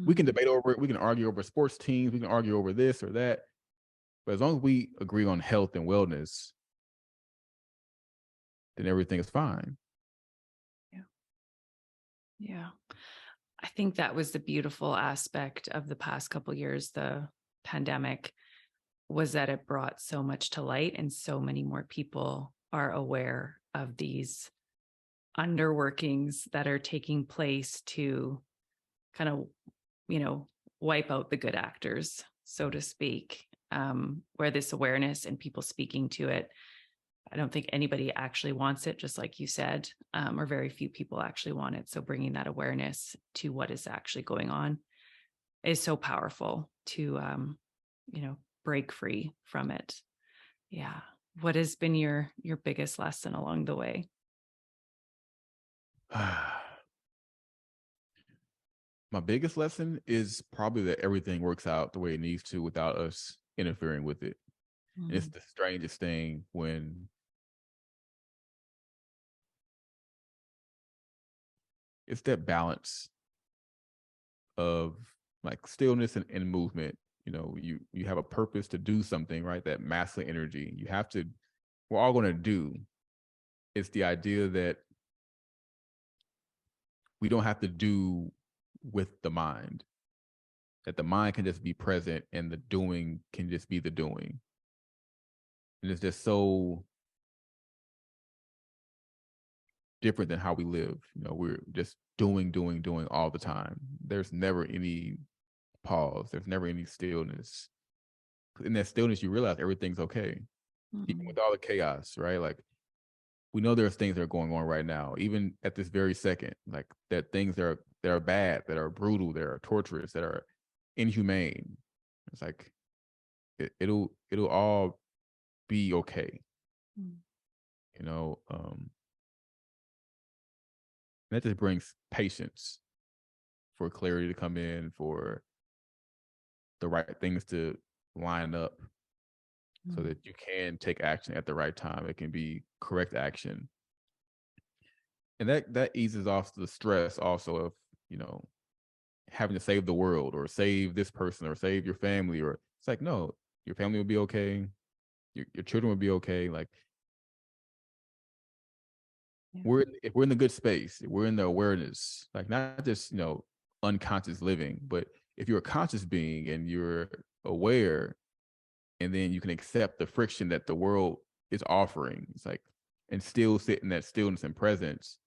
We can debate over it. We can argue over sports teams. We can argue over this or that. But as long as we agree on health and wellness, then everything is fine. Yeah. Yeah. I think that was the beautiful aspect of the past couple of years, the pandemic, was that it brought so much to light, and so many more people are aware of these underworkings that are taking place to kind of, wipe out the good actors, so to speak, where this awareness and people speaking to it, I don't think anybody actually wants it, just like you said, or very few people actually want it. So bringing that awareness to what is actually going on is so powerful to, break free from it. Yeah. What has been your biggest lesson along the way? My biggest lesson is probably that everything works out the way it needs to without us interfering with it. And it's the strangest thing when it's that balance of like stillness and movement. You have a purpose to do something, right? That masculine energy. We're all going to do. It's the idea that we don't have to do with the mind, that the mind can just be present and the doing can just be the doing. And it's just so different than how we live. We're just doing all the time. There's never any pause. There's never any stillness. In that stillness, you realize everything's okay, even with all the chaos, right? Like we know there's things that are going on right now, even at this very second, like that things that are bad, that are brutal, that are torturous, that are inhumane. It's like it'll all be okay. That just brings patience for clarity to come in, for the right things to line up so that you can take action at the right time. It can be correct action. And that eases off the stress also of, having to save the world or save this person or save your family. Or it's like, no, your family will be okay. Your children will be okay. Like if we're in the good space, if we're in the awareness, like not just, unconscious living, but if you're a conscious being and you're aware, and then you can accept the friction that the world is offering, it's like, and still sit in that stillness and presence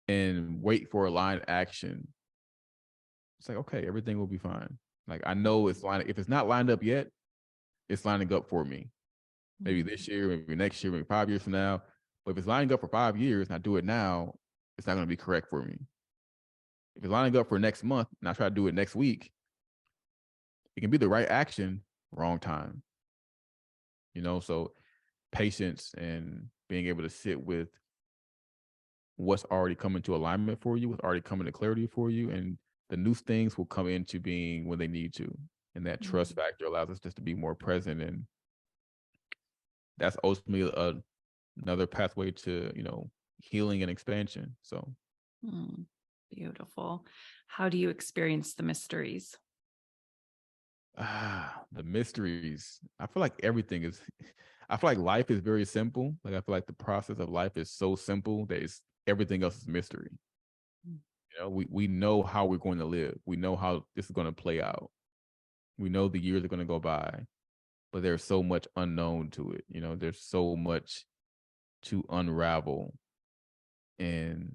and wait for a line of action. It's like, okay, everything will be fine. Like I know it's lining. If it's not lined up yet, it's lining up for me. Maybe this year, maybe next year, maybe 5 years from now. But if it's lining up for 5 years and I do it now, it's not going to be correct for me. If it's lining up for next month and I try to do it next week, it can be the right action, wrong time. So patience and being able to sit with what's already coming to alignment for you, what's already coming to clarity for you, and the new things will come into being when they need to. And that trust factor allows us just to be more present. And that's ultimately another pathway to, healing and expansion. So beautiful. How do you experience the mysteries? The mysteries. I feel like I feel like life is very simple. Like I feel like the process of life is so simple that everything else is mystery. We know how we're going to live. We know how this is going to play out. We know the years are going to go by, but there's so much unknown to it. There's so much to unravel, and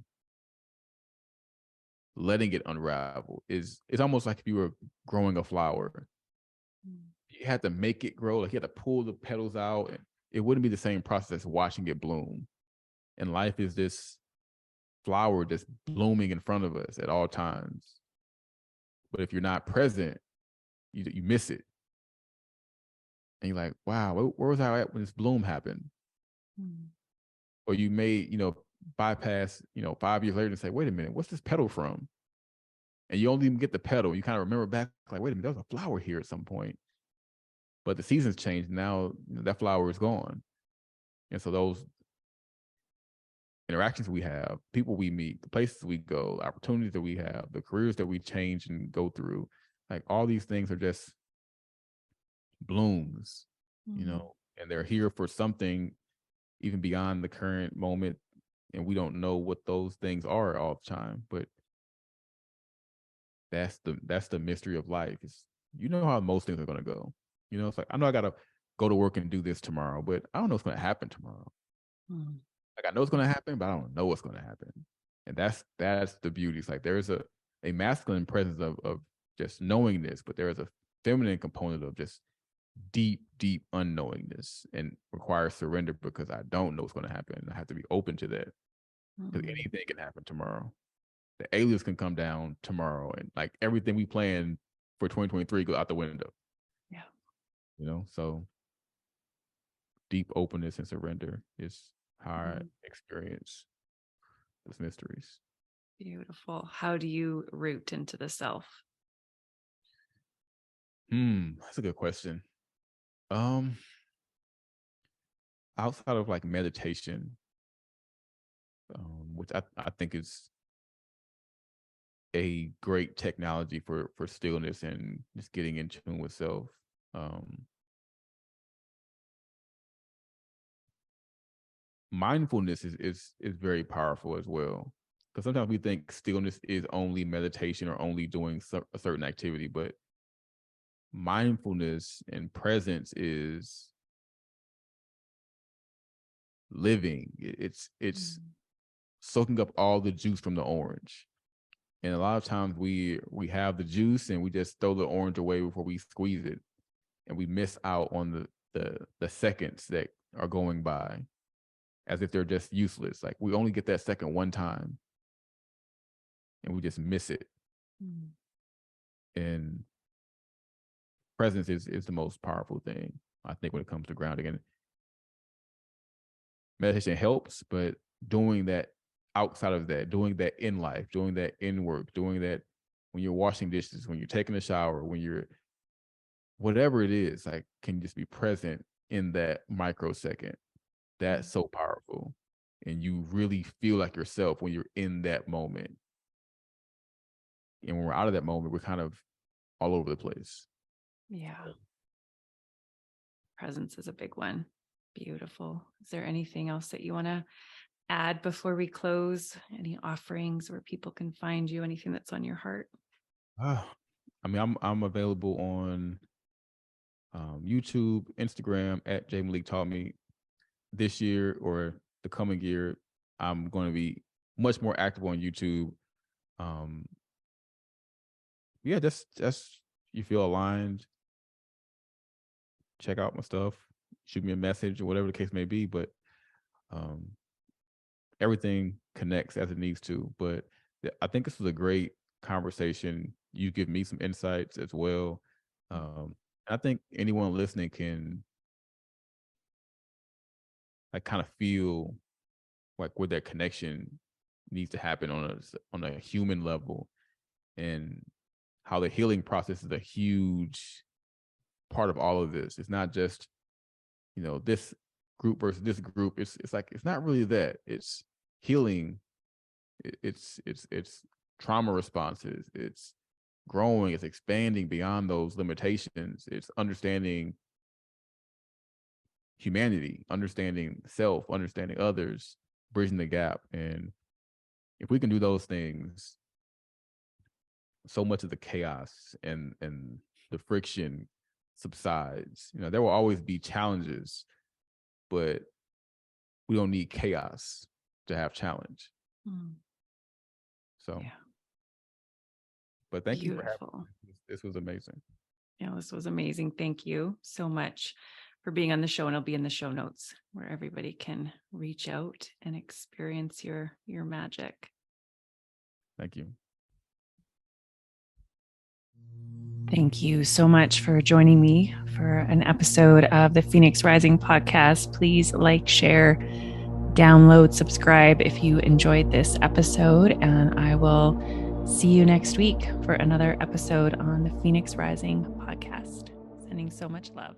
letting it unravel it's almost like if you were growing a flower. You had to make it grow, like you had to pull the petals out, and it wouldn't be the same process as watching it bloom. And life is this flower just blooming in front of us at all times. But if you're not present, you miss it. And you're like, wow, where was I at when this bloom happened? Or you may, bypass, 5 years later and say, wait a minute, what's this petal from? and you don't even get the petal. You kind of remember back, like, wait a minute, there was a flower here at some point. But the seasons changed. Now that flower is gone. And so those interactions we have, people we meet, the places we go, the opportunities that we have, the careers that we change and go through, like all these things are just blooms, and they're here for something even beyond the current moment. And we don't know what those things are all the time, but that's the mystery of life. Is how most things are going to go. It's like, I know I got to go to work and do this tomorrow, but I don't know what's going to happen tomorrow. Like, I know it's going to happen, but I don't know what's going to happen. And that's the beauty. It's like there's a masculine presence of just knowing this, but there is a feminine component of just deep unknowingness, and requires surrender, because I don't know what's going to happen. I have to be open to that, because anything can happen tomorrow. The aliens can come down tomorrow, and like everything we planned for 2023 go out the window. Yeah. So deep openness and surrender is how I experience those mysteries. Beautiful. How do you root into the self? That's a good question. Outside of like meditation, which I think is a great technology for stillness and just getting in tune with self. Mindfulness is very powerful as well, because sometimes we think stillness is only meditation or only doing a certain activity, but mindfulness and presence is living. It's soaking up all the juice from the orange. And a lot of times we have the juice and we just throw the orange away before we squeeze it, and we miss out on the seconds that are going by as if they're just useless. Like, we only get that second one time and we just miss it. And presence is the most powerful thing, I think, when it comes to grounding. And meditation helps, but doing that outside of that, doing that in life, doing that in work, doing that when you're washing dishes, when you're taking a shower, when you're whatever it is, like, can you just be present in that microsecond? That's so powerful. And you really feel like yourself when you're in that moment. And when we're out of that moment, we're kind of all over the place. Yeah. Presence is a big one. Beautiful. Is there anything else that you want to add before we close? Any offerings where people can find you? Anything that's on your heart? I mean, I'm available on YouTube, Instagram at J Malik Taught Me. This year or the coming year, I'm going to be much more active on YouTube. Just you feel aligned, check out my stuff, shoot me a message or whatever the case may be. But everything connects as it needs to. But I think this was a great conversation. You give me some insights as well. I think anyone listening can like kind of feel like where that connection needs to happen on a human level, and how the healing process is a huge part of all of this. It's not just, this group versus this group. It's like, it's not really that. It's healing. It's trauma responses. It's growing. It's expanding beyond those limitations. It's understanding humanity, understanding self, understanding others, bridging the gap. And if we can do those things, so much of the chaos and the friction subsides. There will always be challenges, but we don't need chaos to have challenge. So, but thank you for having me. This was amazing. Yeah, this was amazing. Thank you so much for being on the show, and it'll be in the show notes where everybody can reach out and experience your magic. Thank you. Thank you so much for joining me for an episode of the Phoenix Rising podcast. Please like, share, download, subscribe if you enjoyed this episode, and I will See you next week for another episode on the Phoenix Rising podcast. Sending so much love.